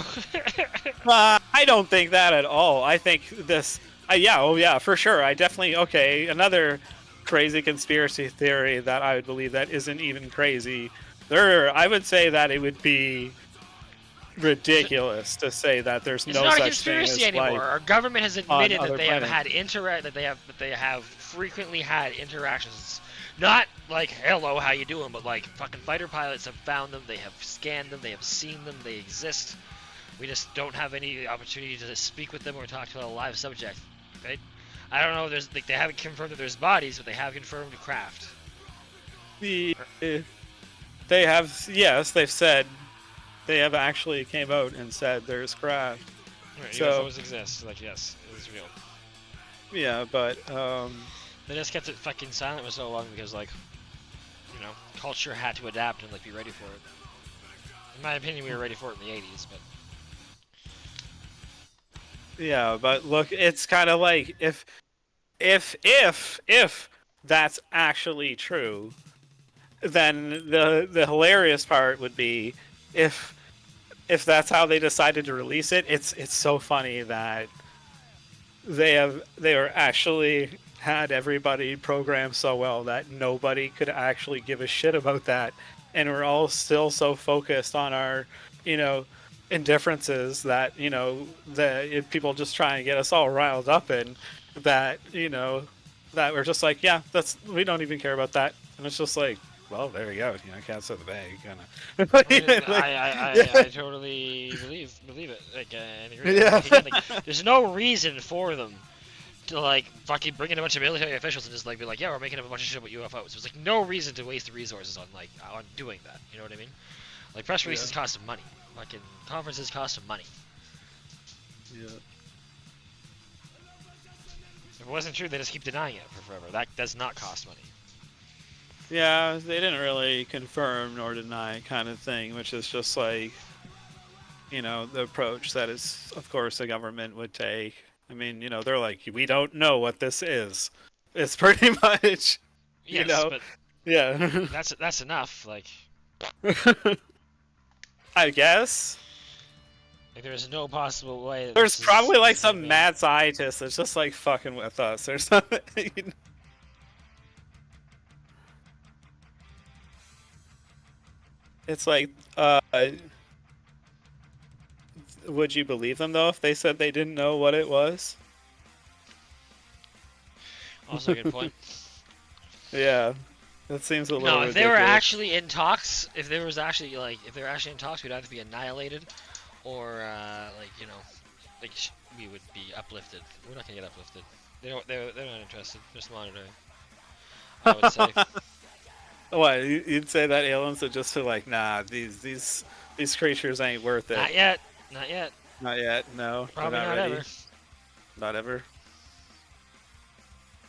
I don't think that at all. I think this... yeah, for sure. I definitely... Okay, another crazy conspiracy theory that I would believe that isn't even crazy. I would say that it would be ridiculous to say that there's no such thing as... It's not a conspiracy anymore. Our government has admitted that they have frequently had interactions. Not like, hello, how you doing, but like fucking fighter pilots have found them, they have scanned them, they have seen them, they exist. We just don't have any opportunity to speak with them or talk to a live subject. right? I don't know. There's like they haven't confirmed that there's bodies, but they have confirmed craft. The they have, yes, they've said, they have actually came out and said there's craft. Right, So UFOs exist. Like yes, it is real. yeah, but They just kept it fucking silent for so long because like, culture had to adapt and like be ready for it. In my opinion, we were ready for it in the 80s, but yeah, but look, it's kind of like if that's actually true, then the hilarious part would be if that's how they decided to release it. It's so funny that they were actually had everybody programmed so well that nobody could actually give a shit about that, and we're all still so focused on our, indifferences that the people just trying to get us all riled up, and that that we're just like, yeah, we don't even care about that, and it's just like, well, there you go, cats out of the bag, kind of. I mean, I totally believe it. Like, and agree. Yeah. Like, again, like, there's no reason for them to like fucking bring in a bunch of military officials and just like be like, yeah, we're making up a bunch of shit about UFOs. There's like no reason to waste the resources on on doing that. You know what I mean? Like press releases cost some money. Fucking conferences cost some money. Yeah. If it wasn't true, they just keep denying it for forever. That does not cost money. Yeah, they didn't really confirm nor deny kind of thing, which is just like, the approach that is, of course, the government would take. I mean, they're like, we don't know what this is. It's pretty much, Yes, but yeah. that's enough. Like I guess. Like there's no possible way. That There's this probably is like some gonna be- mad scientist that's just like fucking with us or something. It's like, would you believe them though if they said they didn't know what it was? Also, a good point. Yeah, that seems a little. No, if ridiculous. they were actually in talks, if they were actually in talks, we'd either be annihilated, or we would be uplifted. We're not gonna get uplifted. They're not interested. Just monitoring. I would say. What, you'd say that aliens are just like, nah, these creatures ain't worth it. Not yet. Not yet. Not yet. No. Probably not not ready. ever. Not ever.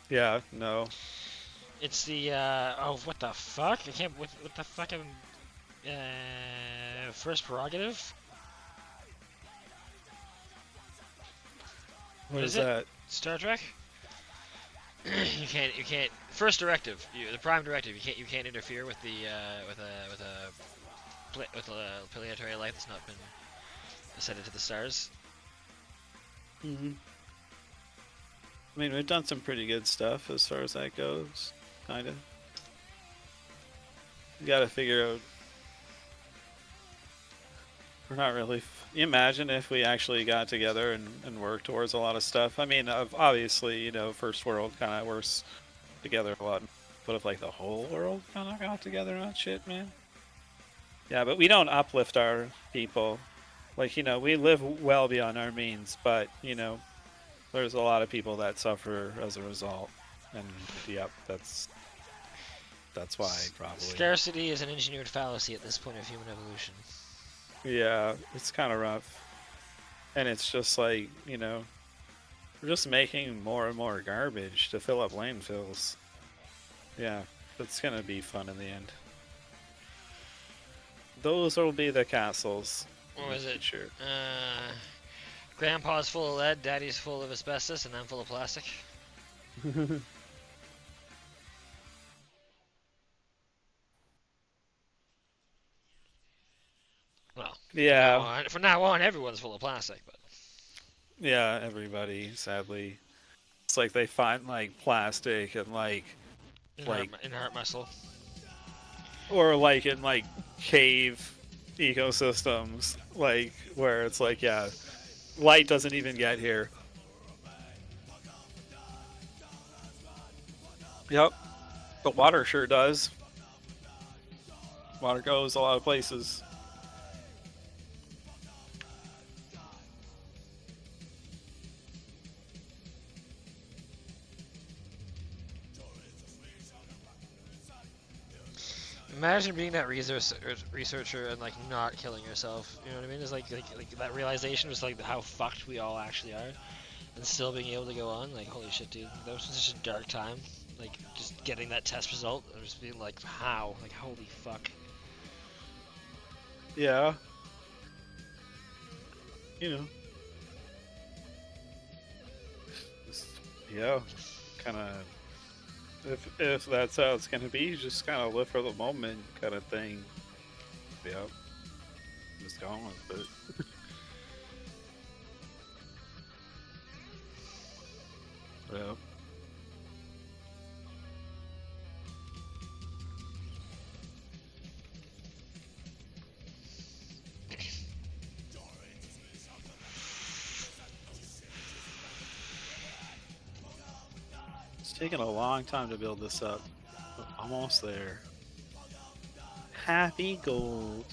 Yeah. No. It's the what the fuck? I can't. What the fucking first prerogative? What is it? that? Star Trek? You can't. First directive, the prime directive. You can't interfere with the with a planetary life that's not been ascended to the stars. I mean, we've done some pretty good stuff as far as that goes, kind of. You gotta figure out. We're not really. You imagine if we actually got together and worked towards a lot of stuff. I mean, obviously, first world kind of works together a lot. But if like the whole world kind of got together on shit, man. Yeah, but we don't uplift our people. Like, we live well beyond our means, but, there's a lot of people that suffer as a result. And, yep, that's why, probably. Scarcity is an engineered fallacy at this point of human evolution. Yeah, it's kind of rough. And it's just like, we're just making more and more garbage to fill up landfills. Yeah, it's going to be fun in the end. Those will be the castles. What was it? Sure. Grandpa's full of lead, Daddy's full of asbestos, and I'm full of plastic. Well, yeah. from now on, everyone's full of plastic, but yeah, everybody. Sadly, it's like they find like plastic and like in heart muscle, or like in like cave ecosystems, like where it's like, yeah, light doesn't even get here. Yep, but water sure does. Water goes a lot of places. Imagine being that researcher and like not killing yourself. You know what I mean? It's like that realization was like how fucked we all actually are, and still being able to go on. Like holy shit, dude, that was such a dark time. Like just getting that test result and just being like, how? Like holy fuck. Yeah. You know. Just, yeah. Kind of. If that's how it's gonna be, just kind of live for the moment, kind of thing. Yeah. Just going with it. Yeah. It's taken a long time to build this up. We're almost there. Happy gold.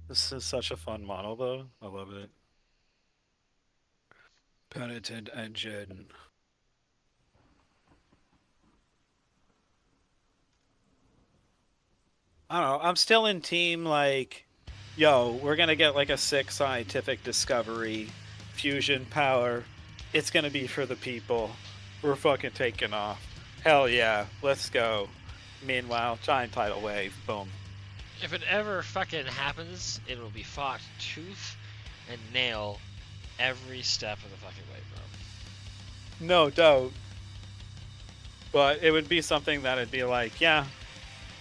This is such a fun model, though. I love it. Penitent engine. I don't know. I'm still in team like, yo, we're gonna get like a 6 scientific discovery, fusion power. It's gonna be for the people. We're fucking taking off. Hell yeah, let's go. Meanwhile, giant tidal wave. Boom. If it ever fucking happens, it will be fought tooth and nail every step of the fucking way, bro. No doubt. But it would be something that'd be like, yeah,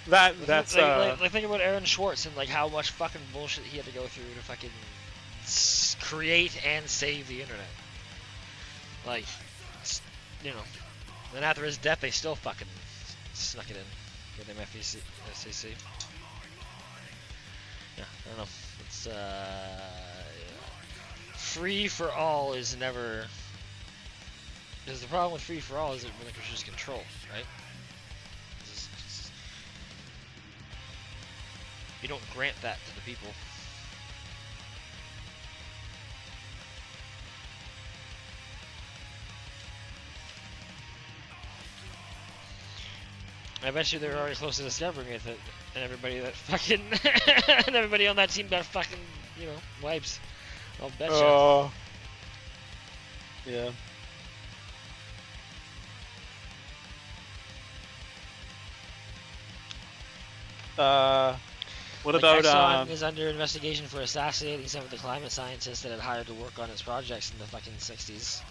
that's like think about Aaron Schwartz and like how much fucking bullshit he had to go through to fucking create and save the internet. Like, you know, then after his death, they still fucking snuck it in with them FCC. Yeah, I don't know. It's free for all is never. Because the problem with free for all is it relinquishes control, right? You don't grant that to the people. I bet you they're already close to discovering it, and everybody that fucking and everybody on that team got fucking, you know, wipes. I'll bet you. Oh. Yeah. What about Exxon is under investigation for assassinating some of the climate scientists that had hired to work on its projects in the fucking 60s.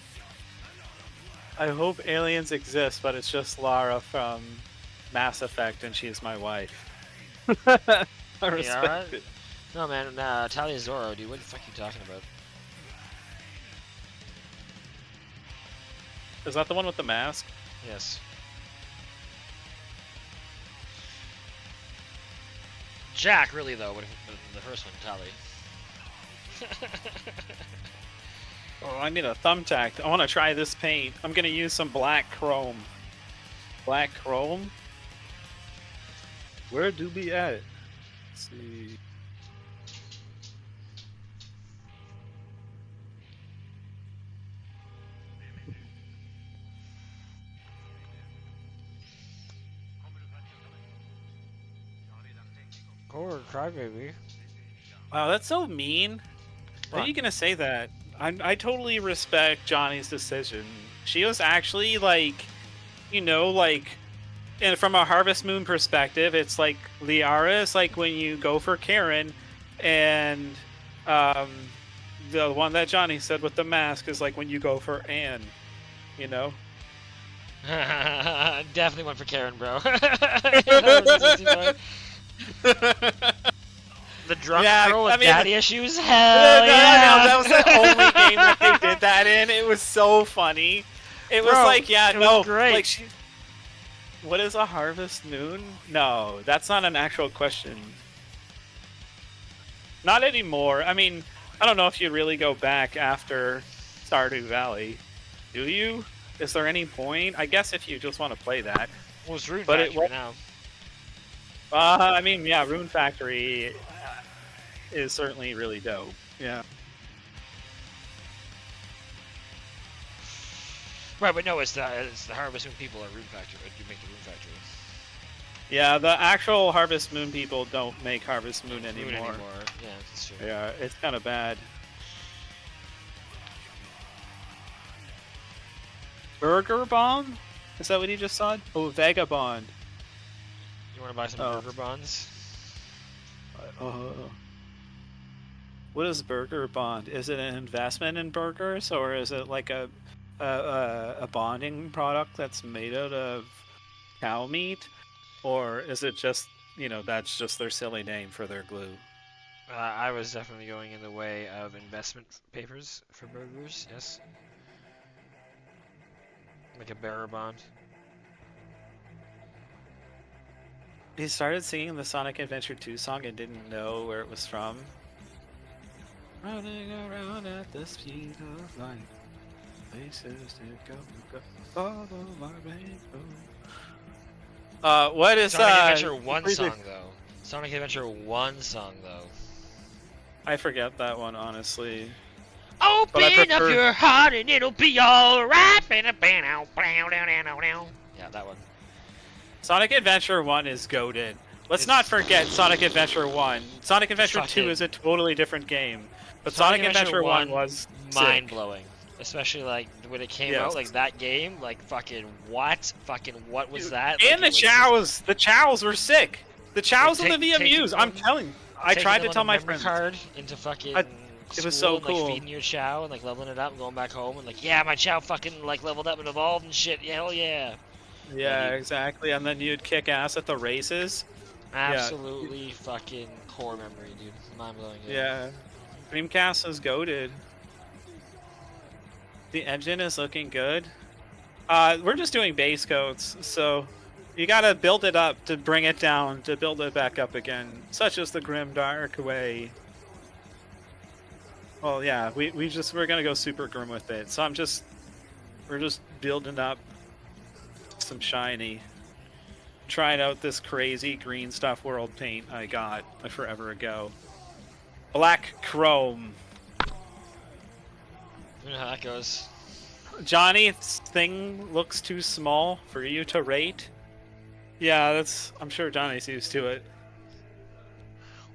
I hope aliens exist, but it's just Lara from Mass Effect, and she's my wife. I respect right? it. No, man, Talia Zorro, dude, what the fuck are you talking about? Is that the one with the mask? Yes. Jack, really, though, but the first one, Tali. Oh, I need a thumbtack. I want to try this paint. I'm going to use some black chrome. Black chrome? Where do we at? Let's see. Or Crybaby. Wow, that's so mean. How are you going to say that? I totally respect Johnny's decision. She was actually like, you know, like, and from a Harvest Moon perspective, it's like Liara is like when you go for Karen, and the one that Johnny said with the mask is like when you go for Anne, you know? Definitely went for Karen, bro. The drunk girl with daddy issues? Hell yeah! That was the only game that they did that in. It was so funny. It was like, yeah, no, great. like she. What is a Harvest Moon? No, that's not an actual question. Not anymore. I mean, I don't know if you really go back after Stardew Valley. Do you? Is there any point? I guess if you just want to play that. Well, it's Rune But Factory now. I mean, yeah, Rune Factory is certainly really dope. Yeah. Right, but no, it's the Harvest Moon people at Rune Factory. You make the Rune Factory. Yeah, the actual Harvest Moon people don't make Harvest Moon anymore. Yeah, that's true. Yeah, it's kind of bad. Burger Bomb? Is that what he just said? Oh, Vagabond. You want to buy some burger bonds? What is Burger Bond? Is it an investment in burgers, or is it like a bonding product that's made out of cow meat, or is it just, you know, that's just their silly name for their glue? I was definitely going in the way of investment papers for burgers. Yes. Like a bearer bond. He started singing the Sonic Adventure 2 song and didn't know where it was from. Running around at the speed of light, places to go, follow my rainbow. What is Sonic Adventure 1 song though? Sonic Adventure 1 song though. I forget that one, honestly. Open up your heart and it'll be alright. Yeah, that one. Sonic Adventure 1 is goated. Let's not forget Sonic Adventure 1. Sonic Adventure 2 is a totally different game. But Sonic Adventure 1 was mind-blowing. Especially, like, when it came out, like, that game, like, fucking what? Fucking what was that? And like, the chows! The chows were sick! The chows and the VMUs! I'm telling you. I tried to tell my friends. Card into fucking it was so and, cool. like, feeding your chow and, like, leveling it up and going back home and, like, yeah, my chow fucking, like, leveled up and evolved and shit. Yeah, hell yeah. Yeah, exactly. And then you'd kick ass at the races. Absolutely fucking core memory, dude. Mind-blowing. Yeah. Dreamcast is goated. The engine is looking good. We're just doing base coats, so you gotta build it up to bring it down, to build it back up again. Such as the grim dark way. Well, yeah, we're gonna go super grim with it. So we're just building up some shiny. Trying out this crazy green stuff world paint I got forever ago. Black chrome. You know how that goes. Johnny's thing looks too small for you to rate. Yeah, I'm sure Johnny's used to it.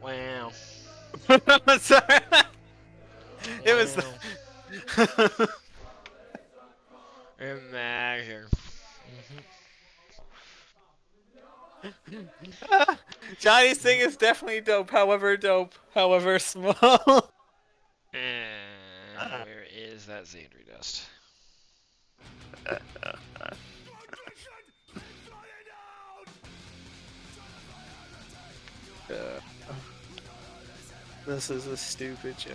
Wow. Sorry. It was. Imagine. Johnny's thing is definitely dope, however small. And where is that Xandri dust? This is a stupid joke.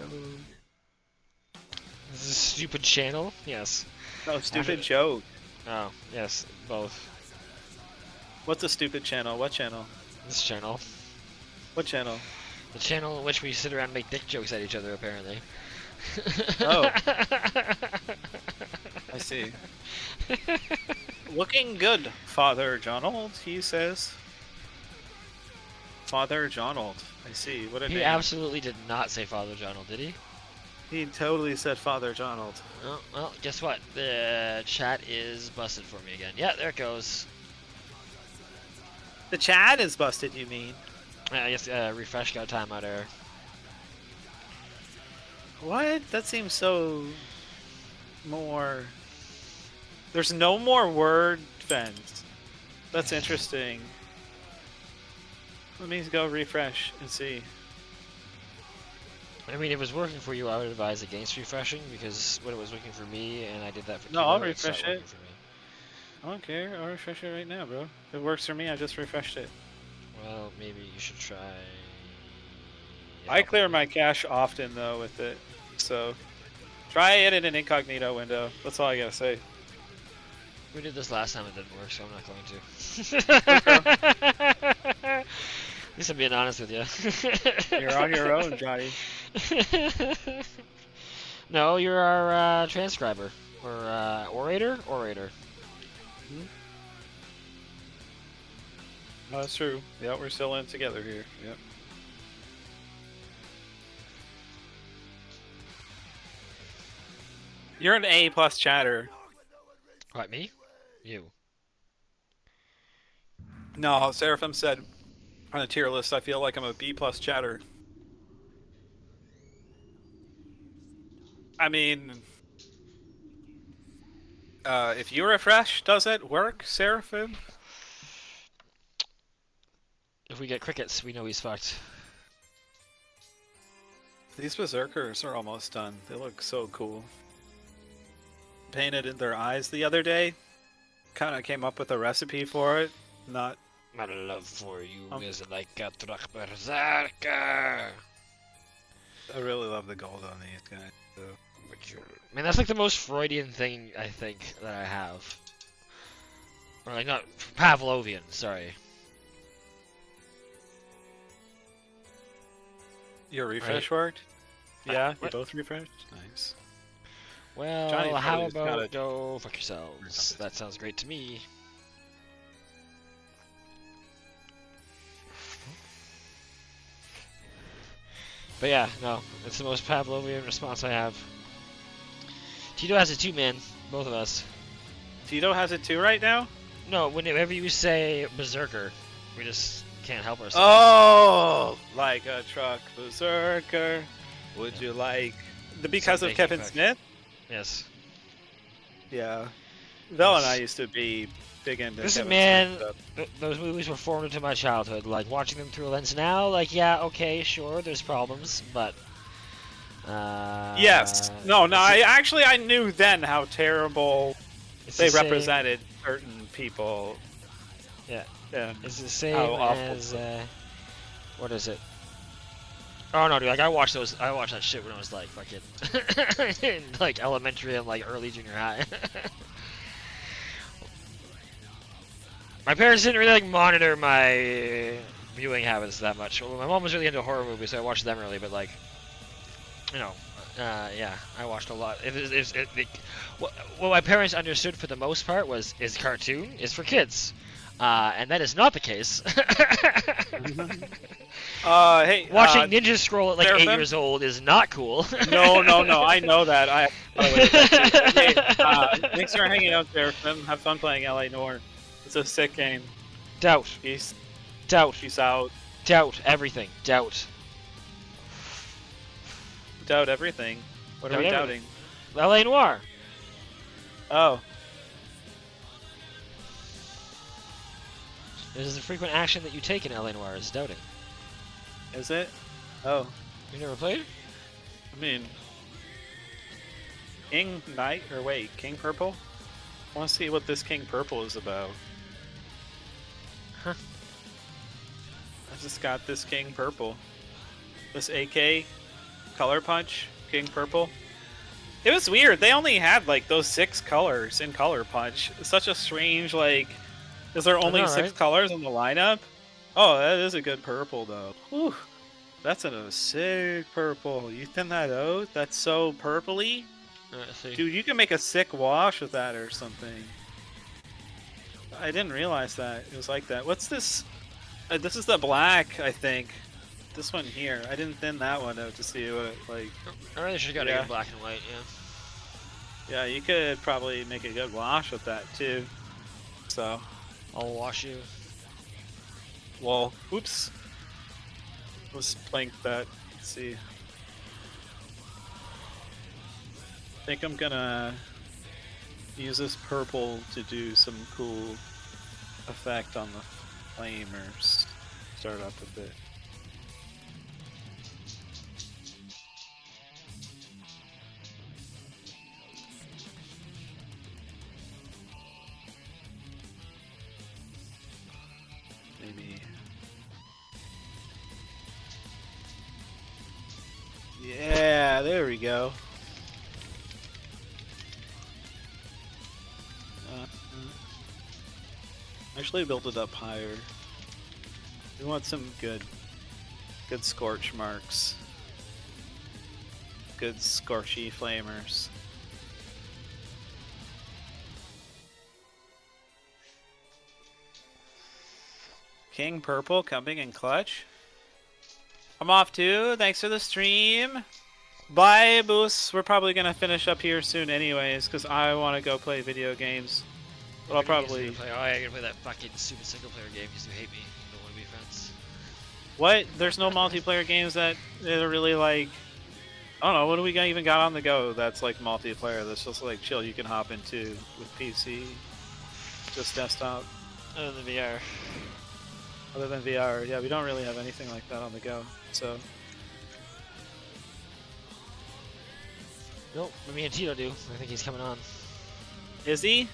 This is a stupid channel? Yes. No, stupid joke. Oh, yes, both. What's a stupid channel? What channel? This channel. What channel? The channel in which we sit around and make dick jokes at each other, apparently. Oh. I see. Looking good, Father Jonald, he says. Father Jonald. I see. What a name. He absolutely did not say Father Jonald, did he? He totally said Father Jonald. Oh, well, guess what? The chat is busted for me again. Yeah, there it goes. The chat is busted, you mean? I guess refresh got a timeout error. What? That seems so more... There's no more word fence. That's interesting. Let me go refresh and see. I mean, if it was working for you, I would advise against refreshing, because when it was working for me, and I did that for No, Kilo, I'll refresh it. for me. I don't care. I'll refresh it right now, bro. If it works for me, I just refreshed it. Well, maybe you should try... I clear my cache often, though, with it. So, try it in an incognito window. That's all I gotta say. We did this last time, it didn't work, so I'm not going to. At least I'm being honest with you. You're on your own, Johnny. No, you're our transcriber. Or orator? Orator. Oh, that's true. Yeah, we're still in together here. Yep. You're an A plus chatter. What, me? You. No, Seraphim said on the tier list, I feel like I'm a B plus chatter. I mean, if you refresh, does it work, Seraphim? If we get crickets, we know he's fucked. These berserkers are almost done. They look so cool. Painted in their eyes the other day. Kind of came up with a recipe for it. Not. My love for you is like a truck berserker. I really love the gold on these guys. So. Man, that's like the most Freudian thing I think that I have. Or like not Pavlovian. Sorry. Your refresh worked? Yeah, you both refreshed? Nice. Well, Johnny how probably about go fuck yourselves? That sounds great to me. But yeah, no, it's the most Pavlovian response I have. Tito has it too, man. Both of us. Tito has it too right now? No, whenever you say berserker, we just can't help ourselves. Oh, like a truck berserker. Would you like because Some of Kevin baking Smith? Yes. Yeah. Vel and I used to be big into Listen, Kevin man, Smith stuff. those movies were formed into my childhood. Like, watching them through a lens now, like, yeah, okay, sure, there's problems, but... Yes. No, I knew then how terrible they represented certain people. Yeah. And it's the same how awful. as, what is it? Oh no, dude, like I watched that shit when I was like fucking in like elementary and like early junior high. My parents didn't really like monitor my viewing habits that much. Well, my mom was really into horror movies, so I watched them early. But like, you know, yeah, I watched a lot. What my parents understood for the most part is cartoon is for kids, and that is not the case. Hey, watching Ninja Scroll at like Seraphim? 8 years old is not cool. No, I know that. Thanks for hanging out there, Seraphim. Have fun playing LA Noir. It's a sick game. Doubt. Peace. Doubt. Peace out. Doubt everything. Doubt. Doubt everything. What are we doubting? LA Noir. Oh. This is a frequent action that you take in LA Noir, is doubting. Is it? Oh. You never played? I mean... King Knight? Or wait, King Purple? I want to see what this King Purple is about. Huh. I just got this King Purple. This AK Color Punch King Purple. It was weird. They only had like those 6 colors in Color Punch. It's such a strange like. Is there only 6 colors in the lineup? Oh, that is a good purple though. Whew. That's a sick purple. You thin that out? That's so purpley. Dude, you can make a sick wash with that or something. I didn't realize that it was like that. What's this? This is the black, I think. This one here. I didn't thin that one out to see what it like. I really should have got it in black and white, yeah. Yeah, you could probably make a good wash with that too. So. I'll wash you. Well, oops. Let's plank that. Let's see. I think I'm gonna use this purple to do some cool effect on the flamers. Start up a bit. Maybe. Yeah, there we go. Actually build it up higher. We want some good scorch marks. Good scorchy flamers. King Purple coming in clutch. I'm off too. Thanks for the stream. Bye, Boos. We're probably gonna finish up here soon, anyways, because I want to go play video games. But I'll probably. Play? Oh, yeah, you're gonna play that fucking stupid single player game because you hate me. You don't want to be friends. What? There's no multiplayer games that are really like. I don't know. What do we even got on the go that's like multiplayer? That's just like chill. You can hop into with PC, just desktop. Other than VR. Other than VR, yeah, we don't really have anything like that on the go. So. Nope, but me and Tito do. I think he's coming on. Is he?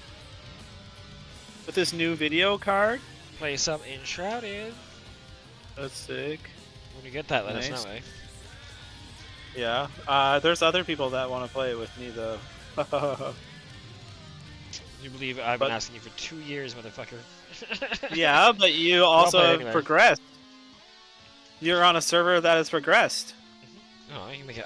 With this new video card? Play some Enshrouded. That's sick. When you get that, let us Nice. know, eh? Yeah. There's other people that want to play it with me, though. You believe I've been asking you for 2 years, motherfucker. Yeah, but you also have anyway. progressed. You're on a server that has progressed. Oh, you can make it.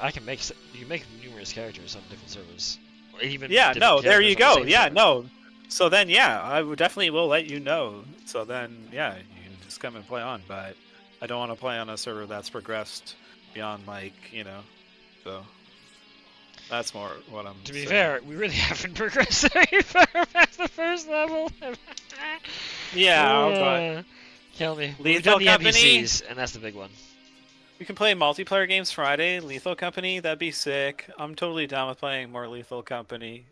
You can make numerous characters on different servers. Or even Yeah, different no, there you characters on the go. same Yeah, server. no. So then, yeah, I would definitely will let you know. So then, yeah, you can just come and play on. But I don't want to play on a server that's progressed beyond, like, you know. So that's more what I'm To be saying. fair, we really haven't progressed very far past the first level. Yeah, but Kill me. We've Lethal done the Company? NPCs, and that's the big one. we can play multiplayer games Friday. Lethal Company, that'd be sick. I'm totally down with playing more Lethal Company.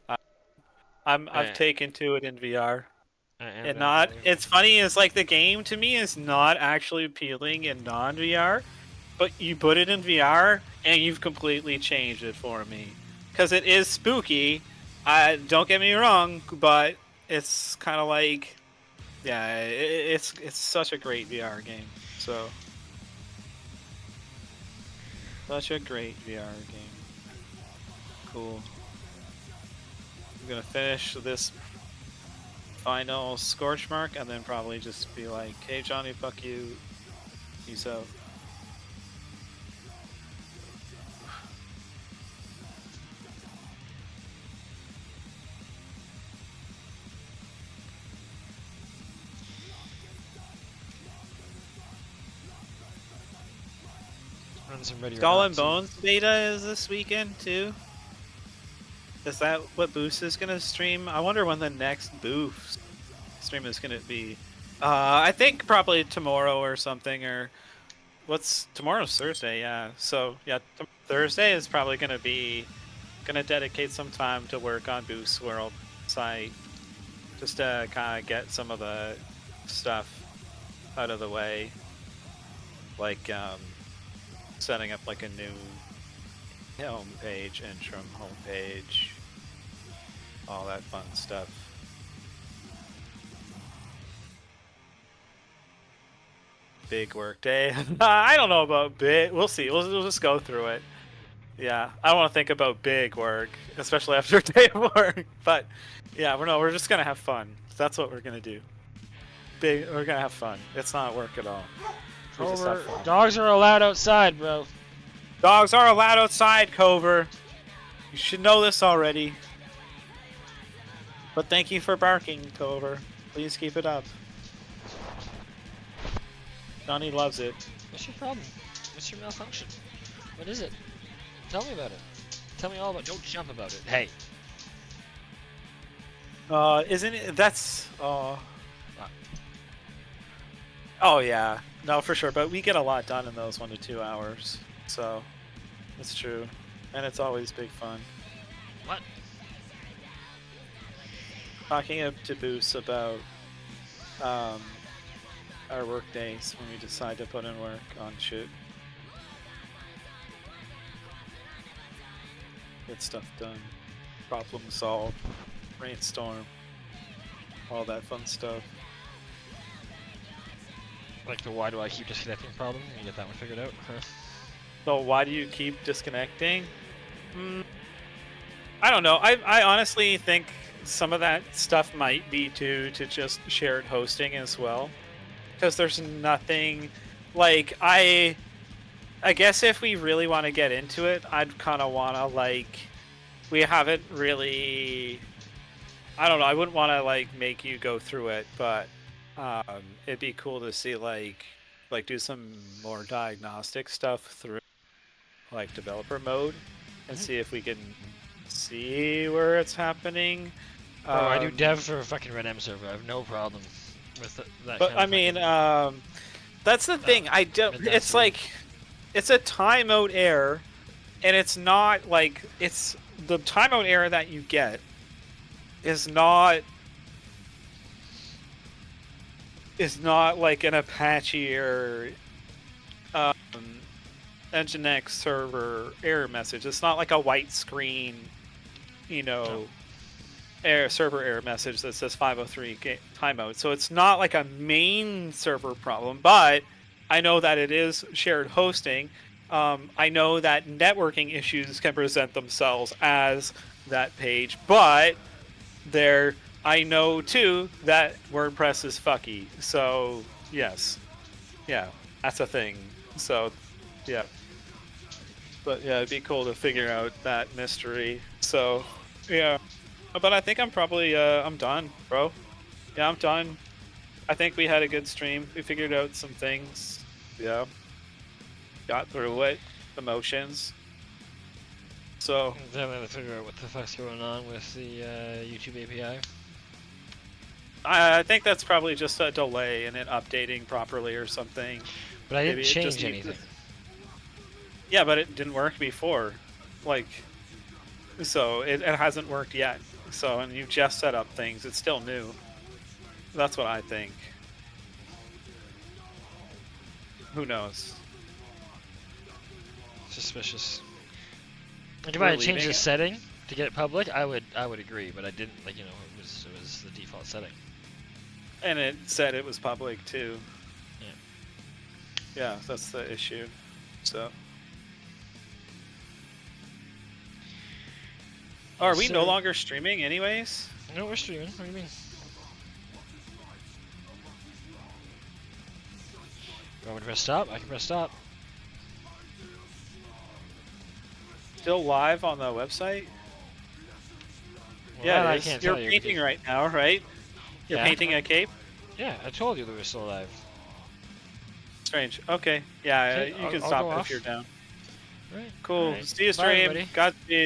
I've Yeah. taken to it in VR. And And not. It's funny. Is like the game to me is not actually appealing in non-VR, but you put it in VR and you've completely changed it for me. Because it is spooky. Don't get me wrong, but it's kind of like, yeah, it's such a great VR game. So such a great VR game. Cool. I'm gonna finish this final scorch mark and then probably just be like, hey Johnny, fuck you. Peace out. Run some ready Skull and Bones beta is this weekend too. Is that what Boost is gonna stream? I wonder when the next Boost stream is gonna be. I think probably tomorrow or something, or tomorrow's Thursday, yeah. So yeah, Thursday is probably gonna dedicate some time to work on Boost World site, just to kind of get some of the stuff out of the way, like setting up like a new homepage, interim homepage, all that fun stuff. Big work day. I don't know about big. We'll see. We'll just go through it. Yeah, I don't want to think about big work, especially after a day of work. But yeah, we're just gonna have fun. That's what we're gonna do. We're gonna have fun. It's not work at all. We just have fun. Dogs are allowed outside, bro. Dogs are allowed outside, Cover. You should know this already. But thank you for barking, Cover. Please keep it up. Johnny loves it. What's your problem? What's your malfunction? What is it? Tell me about it. Tell me all about it. Don't jump about it. Hey. Isn't it? That's. Oh yeah. No, for sure. But we get a lot done in those 1 to 2 hours. So, it's true. And it's always big fun. What? Talking up to Boost about our work days when we decide to put in work on shit. Get stuff done. Problem solved. Brainstorm. All that fun stuff. Like the why do I keep disconnecting problem? You get that one figured out? Huh? So why do you keep disconnecting? I don't know. I honestly think some of that stuff might be due to just shared hosting as well. Because there's nothing... Like, I guess if we really want to get into it, I'd kind of want to, like... We haven't really... I don't know. I wouldn't want to, like, make you go through it, but... It'd be cool to see like do some more diagnostic stuff through like developer mode and Mhm. see if we can see where it's happening. Bro, I do Um, dev for a fucking Red M server. I have no problem with that but kind I of mean, fucking that's the thing. I don't. It's audacity. like it's a timeout error, and it's not like it's the timeout error that you get is not like an Apache or um, Nginx server error message. It's not like a white screen, you know, server error message that says 503 timeout. So it's not like a main server problem, but I know that it is shared hosting. I know that networking issues can present themselves as that page, but there I know too that WordPress is fucky. So yes, yeah, that's a thing. So yeah, but yeah, it'd be cool to figure out that mystery. So yeah, but I think I'm probably I'm done, bro. Yeah, I'm done. I think we had a good stream. We figured out some things. Yeah, got through it. Emotions. So Then we have to figure out what the fuck's going on with the YouTube API. I think that's probably just a delay in it updating properly or something. But I didn't Maybe it just change needs. anything. Yeah, but it didn't work before. Like, so it hasn't worked yet. So, and you just set up things. It's still new. That's what I think. Who knows? Suspicious. Like if We're I had changed leaving the it? setting to get it public, I would agree, but I didn't. Like it was the default setting. And it said it was public too. Yeah. Yeah, that's the issue. So. Are we no So- longer streaming anyways? No, we're streaming. What do you mean? You want me to press stop? I can press stop. Still live on the website? Well, Yeah, that it I is. can't You're tell you. painting right now, right? You're Yeah. painting a cape? Yeah, I told you that we're still alive. Strange. Okay. Yeah, Okay, you can I'll stop go if off. you're down. Right. Cool. Alright. See you Bye, stream. everybody. Godspeed.